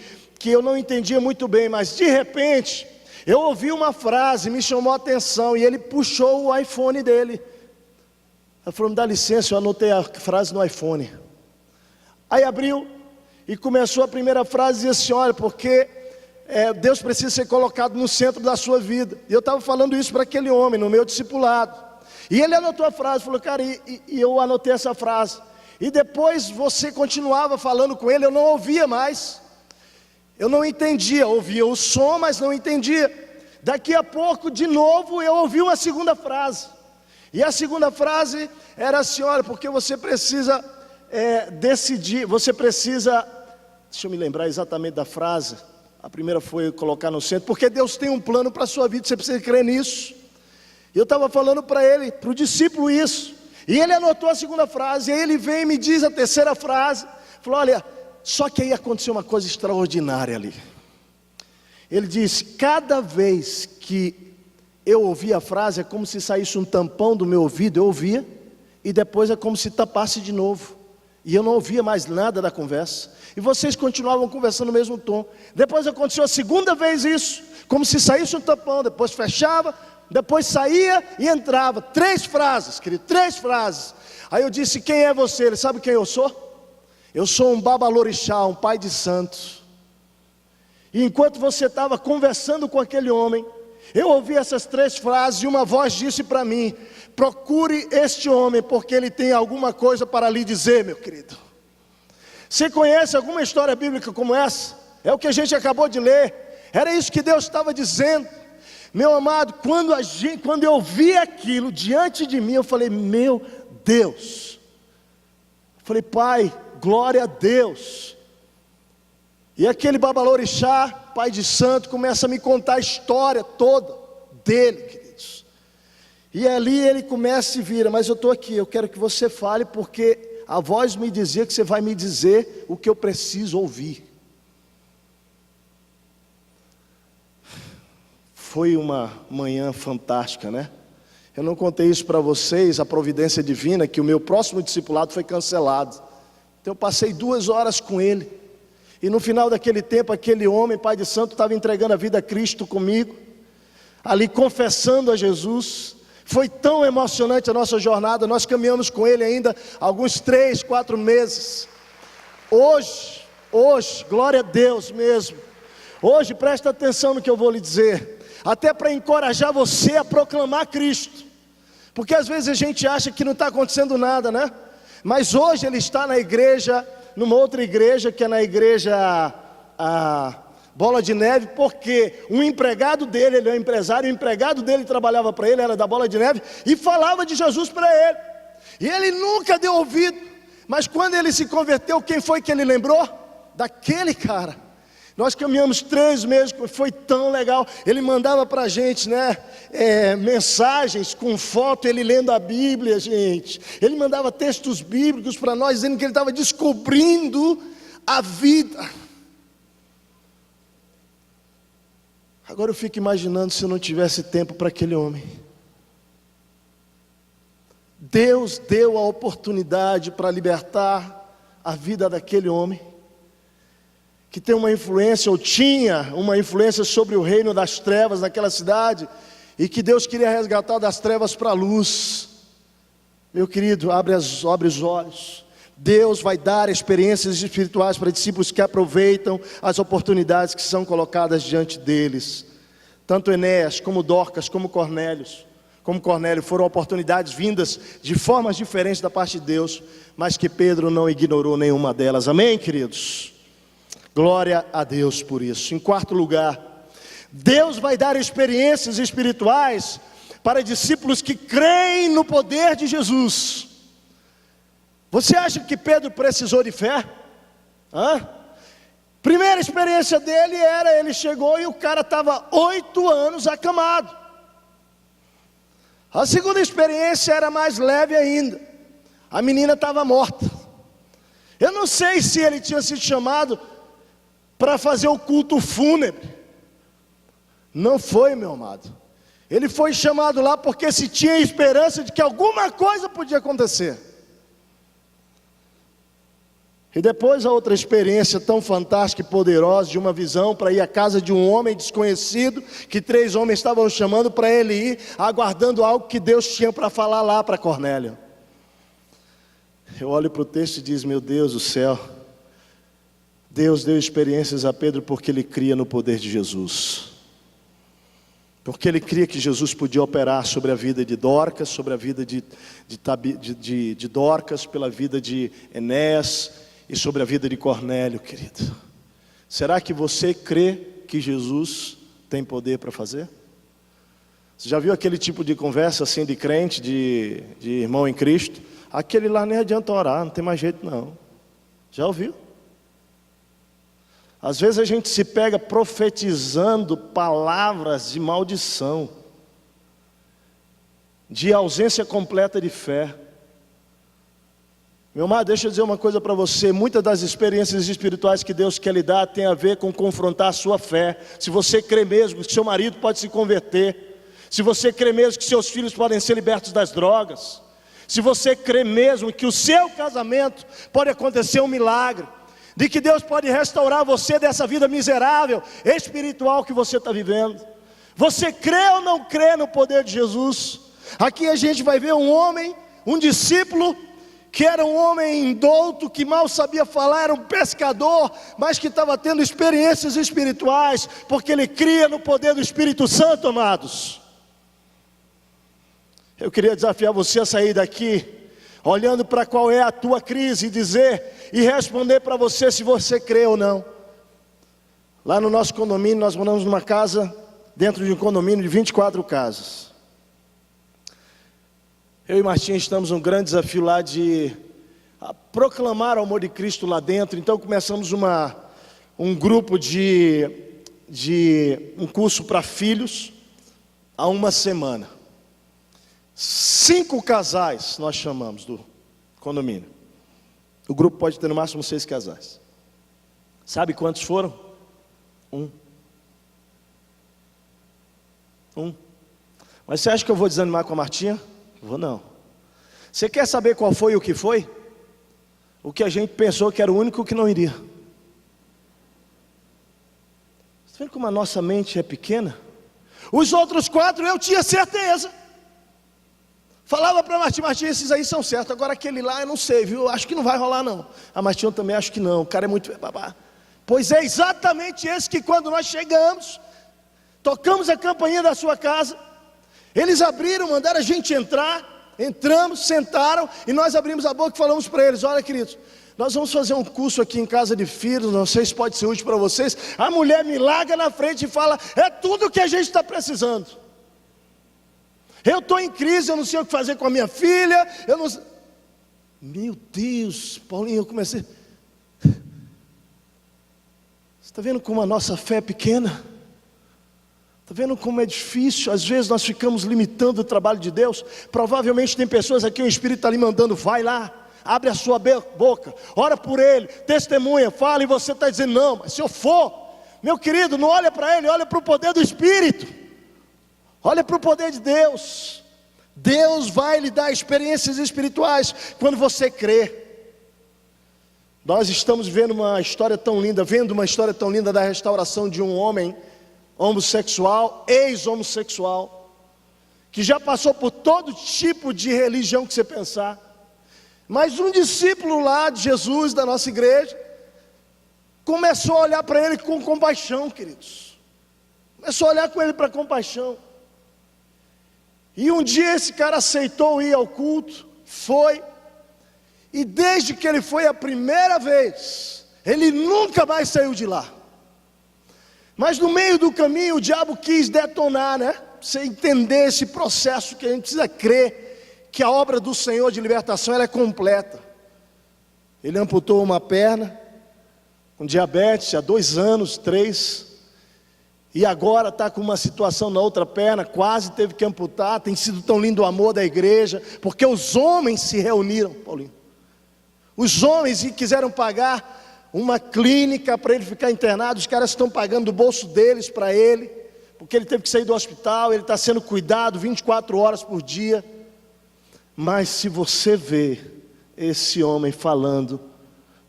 eu não entendia muito bem, mas de repente eu ouvi uma frase, me chamou a atenção, e ele puxou o iPhone dele. Ele falou: me dá licença, eu anotei a frase no iPhone. Aí abriu e começou a primeira frase, dizia assim: olha, porque Deus precisa ser colocado no centro da sua vida. E eu estava falando isso para aquele homem, no meu discipulado. E ele anotou a frase, falou: cara, e eu anotei essa frase. E depois você continuava falando com ele, eu não ouvia mais. Eu não entendia, ouvia o som, mas não entendia. Daqui a pouco, de novo, eu ouvi uma segunda frase. E a segunda frase era assim: olha, porque você precisa decidir, você precisa... Deixa eu me lembrar exatamente da frase. A primeira foi colocar no centro, porque Deus tem um plano para a sua vida, você precisa crer nisso. E eu estava falando para ele, para o discípulo, isso. E ele anotou a segunda frase, e aí ele vem e me diz a terceira frase. Falou: olha, só que aí aconteceu uma coisa extraordinária ali. Ele disse: cada vez que eu ouvia a frase, é como se saísse um tampão do meu ouvido. Eu ouvia, e depois é como se tapasse de novo. E eu não ouvia mais nada da conversa. E vocês continuavam conversando no mesmo tom. Depois aconteceu a segunda vez isso, como se saísse um tampão, depois fechava, depois saía e entrava. 3 frases, querido, 3 frases. Aí eu disse: quem é você? Ele: sabe quem eu sou? Eu sou um babalorixá, um pai de santos. E enquanto você estava conversando com aquele homem, eu ouvi essas 3 frases, e uma voz disse para mim: procure este homem, porque ele tem alguma coisa para lhe dizer, meu querido. Você conhece alguma história bíblica como essa? É o que a gente acabou de ler. Era isso que Deus estava dizendo. Meu amado, quando eu vi aquilo diante de mim, eu falei: meu Deus. Eu falei: Pai, glória a Deus. E aquele babalorixá, pai de santo, começa a me contar a história toda dele, queridos. E ali ele começa e vira: mas eu estou aqui, eu quero que você fale, porque a voz me dizia que você vai me dizer o que eu preciso ouvir. Foi uma manhã fantástica, né? Eu não contei isso para vocês, a providência divina, que o meu próximo discipulado foi cancelado. Então eu passei 2 horas com ele. E no final daquele tempo, aquele homem, pai de santo, estava entregando a vida a Cristo comigo, ali confessando a Jesus. Foi tão emocionante a nossa jornada. Nós caminhamos com ele ainda alguns 3, 4 meses. Hoje, glória a Deus mesmo. Hoje, presta atenção no que eu vou lhe dizer. Até para encorajar você a proclamar Cristo. Porque às vezes a gente acha que não está acontecendo nada, né? Mas hoje ele está na igreja, numa outra igreja, que é na igreja Bola de Neve, porque um empregado dele, ele é um empresário, o empregado dele trabalhava para ele, era da Bola de Neve, e falava de Jesus para ele. E ele nunca deu ouvido, Mas quando ele se converteu, quem foi que ele lembrou? Daquele cara. Nós caminhamos 3 meses, foi tão legal. Ele mandava para a gente, né, mensagens com foto, ele lendo a Bíblia, gente. Ele mandava textos bíblicos para nós, dizendo que ele estava descobrindo a vida. Agora eu fico imaginando se eu não tivesse tempo para aquele homem. Deus deu a oportunidade para libertar a vida daquele homem, que tem uma influência, ou tinha uma influência sobre o reino das trevas naquela cidade, e que Deus queria resgatar das trevas para a luz. Meu querido, abre os olhos. Deus vai dar experiências espirituais para discípulos que aproveitam as oportunidades que são colocadas diante deles. Tanto Enéas, como Dorcas, como Cornélio foram oportunidades vindas de formas diferentes da parte de Deus, mas que Pedro não ignorou nenhuma delas. Amém, queridos? Glória a Deus por isso. Em quarto lugar, Deus vai dar experiências espirituais para discípulos que creem no poder de Jesus. Você acha que Pedro precisou de fé? Primeira experiência dele era, ele chegou e o cara estava 8 anos acamado. A segunda experiência era mais leve ainda. A menina estava morta. Eu não sei se ele tinha sido chamado para fazer o culto fúnebre. Não foi, meu amado. Ele foi chamado lá porque se tinha esperança de que alguma coisa podia acontecer. E depois a outra experiência tão fantástica e poderosa, de uma visão para ir à casa de um homem desconhecido, que 3 homens estavam chamando para ele ir, aguardando algo que Deus tinha para falar lá para Cornélio. Eu olho para o texto e diz: meu Deus do céu, Deus deu experiências a Pedro porque ele cria no poder de Jesus. Porque ele cria que Jesus podia operar sobre a vida de Dorcas, sobre a vida de Dorcas, pela vida de Enéas e sobre a vida de Cornélio, querido. Será que você crê que Jesus tem poder para fazer? Você já viu aquele tipo de conversa assim de crente, de irmão em Cristo? Aquele lá nem adianta orar, não tem mais jeito não. Já ouviu? Às vezes a gente se pega profetizando palavras de maldição, de ausência completa de fé. Meu amado, deixa eu dizer uma coisa para você. Muitas das experiências espirituais que Deus quer lhe dar tem a ver com confrontar a sua fé. Se você crê mesmo que seu marido pode se converter, se você crê mesmo que seus filhos podem ser libertos das drogas, se você crê mesmo que o seu casamento pode acontecer um milagre, de que Deus pode restaurar você dessa vida miserável, espiritual que você está vivendo. Você crê ou não crê no poder de Jesus? Aqui a gente vai ver um homem, um discípulo, que era um homem indouto, que mal sabia falar, era um pescador, mas que estava tendo experiências espirituais, porque ele cria no poder do Espírito Santo, amados. Eu queria desafiar você a sair daqui, olhando para qual é a tua crise, e responder para você se você crê ou não. Lá no nosso condomínio, nós moramos numa casa, dentro de um condomínio de 24 casas. Eu e Martinha estamos num grande desafio lá de proclamar o amor de Cristo lá dentro. Então começamos um grupo de um curso para filhos há uma semana. 5 casais nós chamamos do condomínio. O grupo pode ter no máximo 6 casais. Sabe quantos foram? 1. Mas você acha que eu vou desanimar com a Martinha? Vou não. Você quer saber qual foi o que foi? O que a gente pensou que era o único que não iria. Você está vendo como a nossa mente é pequena? Os outros 4 eu tinha certeza. Falava para Martinha: esses aí são certos. Agora aquele lá eu não sei, viu? Acho que não vai rolar não. A Martinha também acho que não. O cara é muito babá. Pois é exatamente esse que quando nós chegamos, tocamos a campainha da sua casa, eles abriram, mandaram a gente entrar, entramos, sentaram, e nós abrimos a boca e falamos para eles: olha, queridos, nós vamos fazer um curso aqui em casa de filhos, não sei se pode ser útil para vocês. A mulher me larga na frente e fala: é tudo o que a gente está precisando. Eu estou em crise, eu não sei o que fazer com a minha filha, Meu Deus, Paulinho, eu comecei... Você está vendo como a nossa fé é pequena? Está vendo como é difícil? Às vezes nós ficamos limitando o trabalho de Deus. Provavelmente tem pessoas aqui, o Espírito está lhe mandando, vai lá, abre a sua boca, ora por ele, testemunha, fala, e você está dizendo, não, mas se eu for, meu querido, não olha para ele, olha para o poder do Espírito, olha para o poder de Deus. Deus vai lhe dar experiências espirituais quando você crê. Nós estamos vendo uma história tão linda da restauração de um homem homossexual, ex-homossexual, que já passou por todo tipo de religião que você pensar, mas um discípulo lá de Jesus, da nossa igreja, começou a olhar para ele com compaixão, queridos, começou a olhar com ele para compaixão, e um dia esse cara aceitou ir ao culto, foi, e desde que ele foi a primeira vez, ele nunca mais saiu de lá. Mas no meio do caminho o diabo quis detonar, né? Você entender esse processo que a gente precisa crer que a obra do Senhor de libertação ela é completa. Ele amputou uma perna, com diabetes há 2 anos, 3, e agora está com uma situação na outra perna, quase teve que amputar. Tem sido tão lindo o amor da igreja, porque os homens se reuniram, Paulinho. Os homens quiseram pagar uma clínica para ele ficar internado, os caras estão pagando do bolso deles para ele, porque ele teve que sair do hospital, ele está sendo cuidado 24 horas por dia. Mas se você vê esse homem falando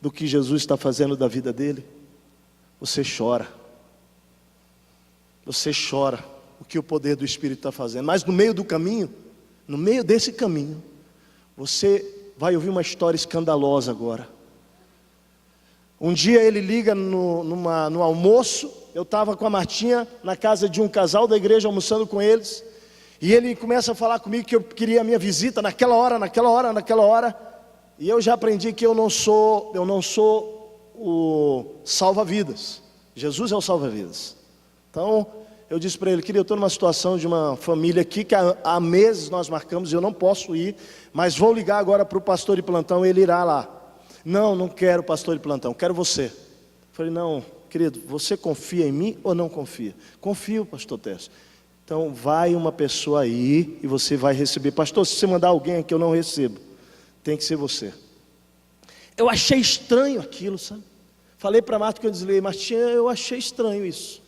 do que Jesus está fazendo da vida dele, você chora o que o poder do Espírito está fazendo. Mas no meio do caminho, no meio desse caminho, você vai ouvir uma história escandalosa agora. Um dia ele liga no almoço, eu estava com a Martinha na casa de um casal da igreja almoçando com eles, e ele começa a falar comigo que eu queria a minha visita naquela hora, e eu já aprendi que eu não sou o salva-vidas, Jesus é o salva-vidas. Então eu disse para ele, querido, eu estou numa situação de uma família aqui que há meses nós marcamos, eu não posso ir, mas vou ligar agora para o pastor de plantão, ele irá lá. Não quero pastor de plantão, quero você. Falei, não, querido, você confia em mim ou não confia? Confio, pastor Tércio. Então vai uma pessoa aí e você vai receber. Pastor, se você mandar alguém aqui eu não recebo, tem que ser você. Eu achei estranho aquilo, sabe? Falei para a Marta que eu desliguei, Martinha, eu achei estranho isso,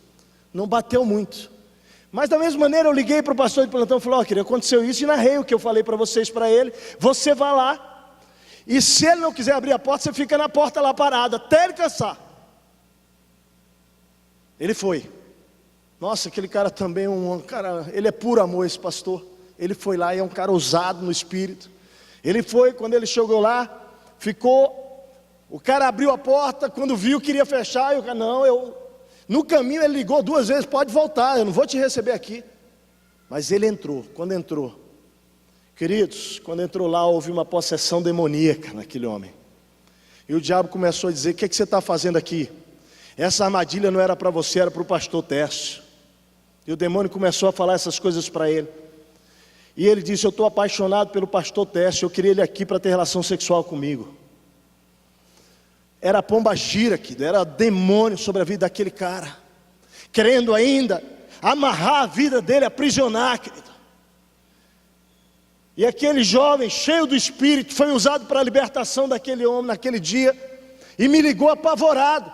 não bateu muito. Mas da mesma maneira eu liguei para o pastor de plantão e falei, querido, aconteceu isso, e narrei o que eu falei para vocês, para ele. Você vai lá, e se ele não quiser abrir a porta, você fica na porta lá parado, até ele cansar. Ele foi. Nossa, aquele cara também, ele é puro amor, esse pastor. Ele foi lá e é um cara ousado no espírito. Ele foi, quando ele chegou lá, ficou, o cara abriu a porta, quando viu queria fechar, e o cara, no caminho ele ligou 2 vezes, pode voltar, eu não vou te receber aqui. Mas ele entrou, quando entrou, queridos, quando entrou lá, houve uma possessão demoníaca naquele homem. E o diabo começou a dizer, o que você está fazendo aqui? Essa armadilha não era para você, era para o pastor Tércio. E o demônio começou a falar essas coisas para ele. E ele disse, eu estou apaixonado pelo pastor Tércio, eu queria ele aqui para ter relação sexual comigo. Era pomba gira, querido, era demônio sobre a vida daquele cara, querendo ainda amarrar a vida dele, aprisionar, querido. E aquele jovem, cheio do Espírito, foi usado para a libertação daquele homem naquele dia, e me ligou apavorado.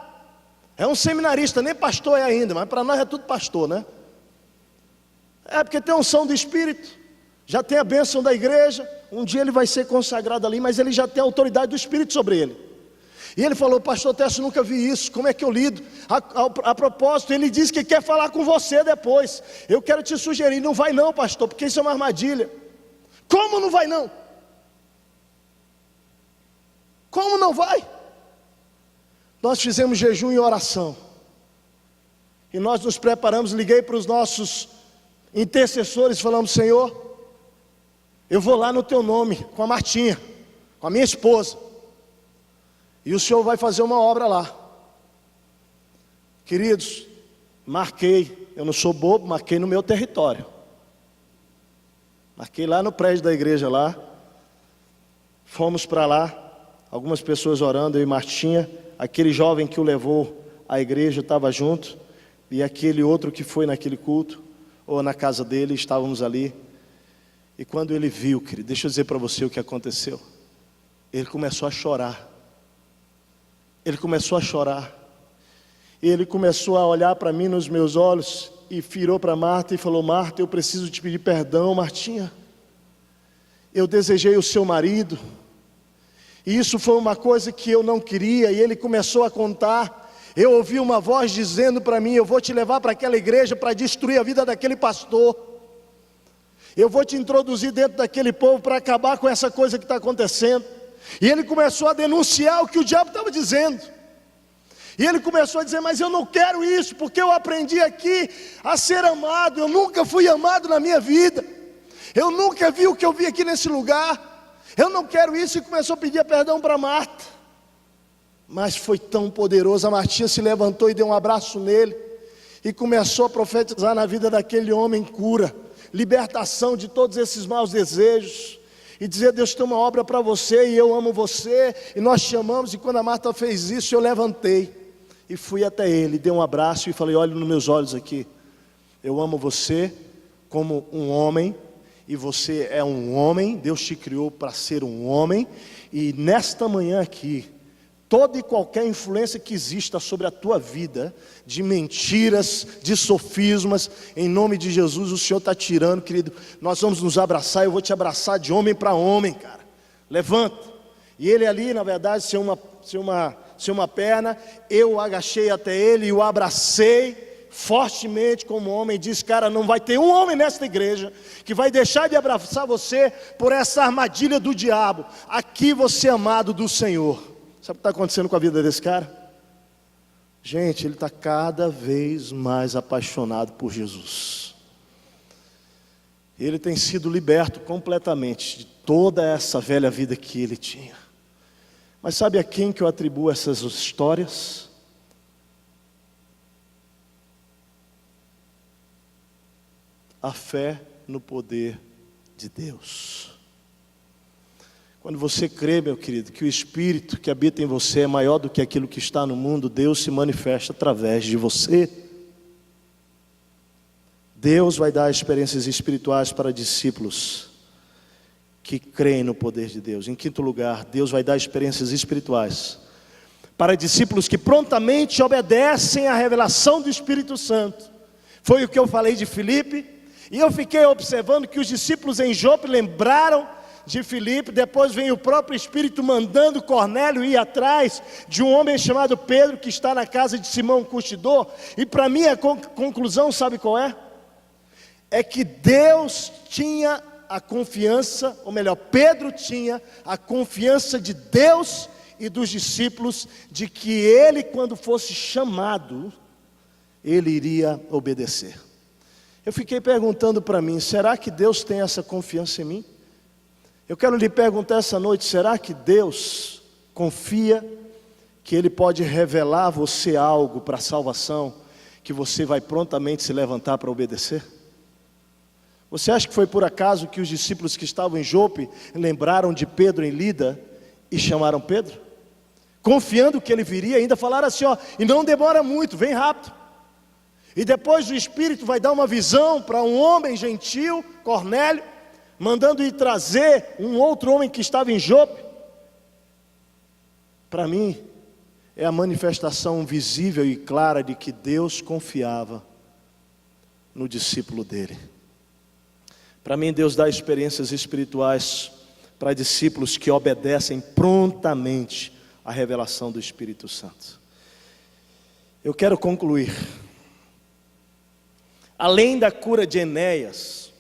É um seminarista, nem pastor é ainda, mas para nós é tudo pastor, né? É porque tem a unção do Espírito, já tem a bênção da igreja, um dia ele vai ser consagrado ali, mas ele já tem a autoridade do Espírito sobre ele. E ele falou, pastor Tércio, nunca vi isso, como é que eu lido? A propósito, ele disse que quer falar com você depois. Eu quero te sugerir, não vai não, pastor, porque isso é uma armadilha. Como não vai não? Como não vai? Nós fizemos jejum e oração, e nós nos preparamos, liguei para os nossos intercessores, falamos, Senhor, eu vou lá no teu nome, com a Martinha, com a minha esposa, e o Senhor vai fazer uma obra lá. Queridos, marquei, eu não sou bobo, marquei no meu território. Marquei lá no prédio da igreja lá. Fomos para lá, algumas pessoas orando, eu e Martinha, aquele jovem que o levou à igreja estava junto, e aquele outro que foi naquele culto, ou na casa dele, estávamos ali. E quando ele viu, querido, deixa eu dizer para você o que aconteceu. Ele começou a chorar. Ele começou a chorar. Ele começou a olhar para mim nos meus olhos e virou para Marta e falou: Marta, eu preciso te pedir perdão, Martinha. Eu desejei o seu marido. E isso foi uma coisa que eu não queria. E ele começou a contar. Eu ouvi uma voz dizendo para mim: eu vou te levar para aquela igreja para destruir a vida daquele pastor. Eu vou te introduzir dentro daquele povo para acabar com essa coisa que está acontecendo. E ele começou a denunciar o que o diabo estava dizendo. E ele começou a dizer: mas eu não quero isso, porque eu aprendi aqui a ser amado. Eu nunca fui amado na minha vida. Eu nunca vi o que eu vi aqui nesse lugar. Eu não quero isso. E começou a pedir perdão para Marta. Mas foi tão poderoso. A Martinha se levantou e deu um abraço nele. E começou a profetizar na vida daquele homem cura, libertação de todos esses maus desejos. E dizer: Deus tem uma obra para você e eu amo você. E nós te amamos. E quando a Marta fez isso, eu levantei e fui até ele, dei um abraço e falei: olha nos meus olhos aqui. Eu amo você como um homem. E você é um homem. Deus te criou para ser um homem. E nesta manhã aqui, toda e qualquer influência que exista sobre a tua vida, de mentiras, de sofismas, em nome de Jesus, o Senhor está tirando, querido. Nós vamos nos abraçar, eu vou te abraçar de homem para homem, cara. Levanta. E ele ali, na verdade, sem uma perna, eu agachei até ele e o abracei fortemente como homem. E disse: cara, não vai ter um homem nesta igreja que vai deixar de abraçar você por essa armadilha do diabo. Aqui você é amado do Senhor. Sabe o que está acontecendo com a vida desse cara? Gente, ele está cada vez mais apaixonado por Jesus. Ele tem sido liberto completamente de toda essa velha vida que ele tinha. Mas sabe a quem que eu atribuo essas histórias? A fé no poder de Deus. Quando você crê, meu querido, que o Espírito que habita em você é maior do que aquilo que está no mundo, Deus se manifesta através de você. Deus vai dar experiências espirituais para discípulos que creem no poder de Deus. Em quinto lugar, Deus vai dar experiências espirituais para discípulos que prontamente obedecem à revelação do Espírito Santo. Foi o que eu falei de Filipe. E eu fiquei observando que os discípulos em Jope lembraram de Filipe. Depois vem o próprio Espírito mandando Cornélio ir atrás de um homem chamado Pedro, que está na casa de Simão Curtidor. E para mim a conclusão, sabe qual é? É que Deus tinha a confiança, ou melhor, Pedro tinha a confiança de Deus e dos discípulos, de que ele, quando fosse chamado, ele iria obedecer. Eu fiquei perguntando para mim: será que Deus tem essa confiança em mim? Eu quero lhe perguntar essa noite: será que Deus confia que Ele pode revelar a você algo para a salvação, que você vai prontamente se levantar para obedecer? Você acha que foi por acaso que os discípulos que estavam em Jope lembraram de Pedro em Lida e chamaram Pedro? Confiando que ele viria, ainda falaram assim: ó, e não demora muito, vem rápido. E depois o Espírito vai dar uma visão para um homem gentil, Cornélio, mandando ir trazer um outro homem que estava em Jope. Para mim, é a manifestação visível e clara de que Deus confiava no discípulo dele. Para mim, Deus dá experiências espirituais para discípulos que obedecem prontamente à revelação do Espírito Santo. Eu quero concluir. Além da cura de Enéas,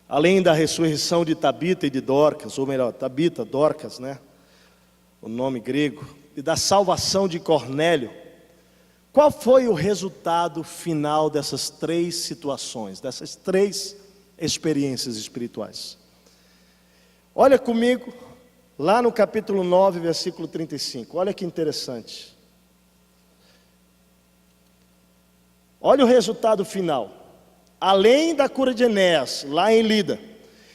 além da ressurreição de Tabita e de Dorcas, ou melhor, Tabita, Dorcas, né? O nome grego, e da salvação de Cornélio, qual foi o resultado final dessas três situações, dessas três experiências espirituais? Olha comigo, lá no capítulo 9, versículo 35, olha que interessante. Olha o resultado final. Além da cura de Enéas, lá em Lida,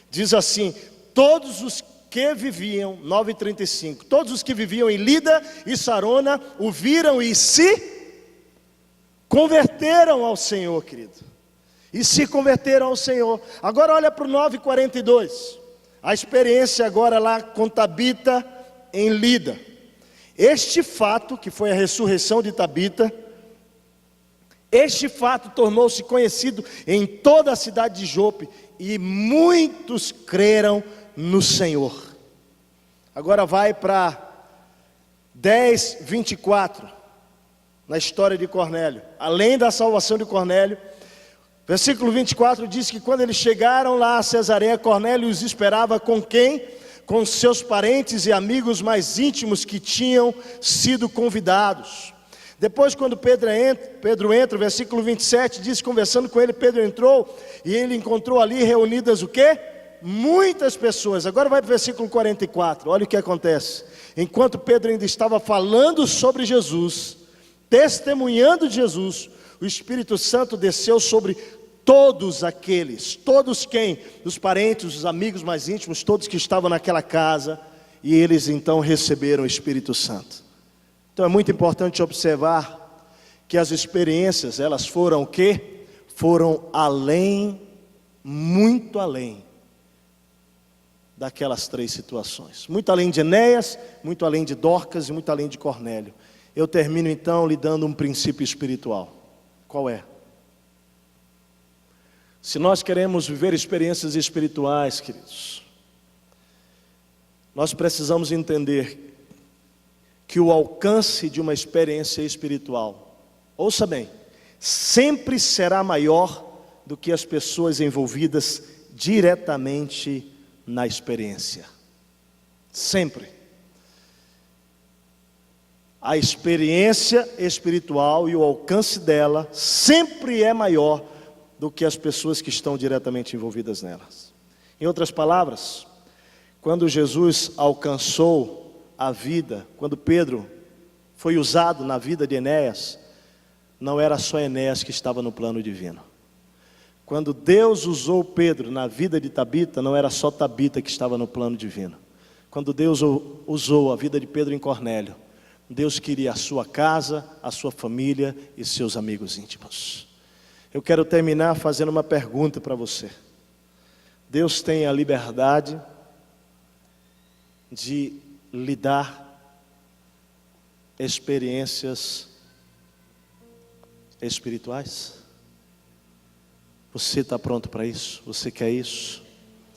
diz assim: todos os que viviam, 9:35, todos os que viviam em Lida e Sarona o viram e se converteram ao Senhor, querido. E se converteram ao Senhor. Agora olha para o 9:42. A experiência agora lá com Tabita em Lida. Este fato, que foi a ressurreição de Tabita, este fato tornou-se conhecido em toda a cidade de Jope, e muitos creram no Senhor. Agora vai para 10:24, na história de Cornélio. Além da salvação de Cornélio, versículo 24 diz que quando eles chegaram lá a Cesareia, Cornélio os esperava com quem? Com seus parentes e amigos mais íntimos que tinham sido convidados. Depois, quando Pedro entra, o versículo 27 diz, conversando com ele, Pedro entrou e ele encontrou ali reunidas o quê? Muitas pessoas. Agora vai para o versículo 44, olha o que acontece. Enquanto Pedro ainda estava falando sobre Jesus, testemunhando de Jesus, o Espírito Santo desceu sobre todos aqueles, todos quem? Os parentes, os amigos mais íntimos, todos que estavam naquela casa, e eles então receberam o Espírito Santo. Então é muito importante observar que as experiências, elas foram o quê? Foram além, muito além daquelas três situações. Muito além de Enéas, muito além de Dorcas e muito além de Cornélio. Eu termino então lhe dando um princípio espiritual. Qual é? Se nós queremos viver experiências espirituais, queridos, nós precisamos entender que o alcance de uma experiência espiritual, ouça bem, sempre será maior do que as pessoas envolvidas diretamente na experiência. Sempre. A experiência espiritual e o alcance dela sempre é maior do que as pessoas que estão diretamente envolvidas nelas. Em outras palavras, quando Jesus alcançou a vida, quando Pedro foi usado na vida de Enéas, não era só Enéas que estava no plano divino. Quando Deus usou Pedro na vida de Tabita, não era só Tabita que estava no plano divino. Quando Deus usou a vida de Pedro em Cornélio, Deus queria a sua casa, a sua família e seus amigos íntimos. Eu quero terminar fazendo uma pergunta para você. Deus tem a liberdade de lhe dar experiências espirituais? Você está pronto para isso? Você quer isso?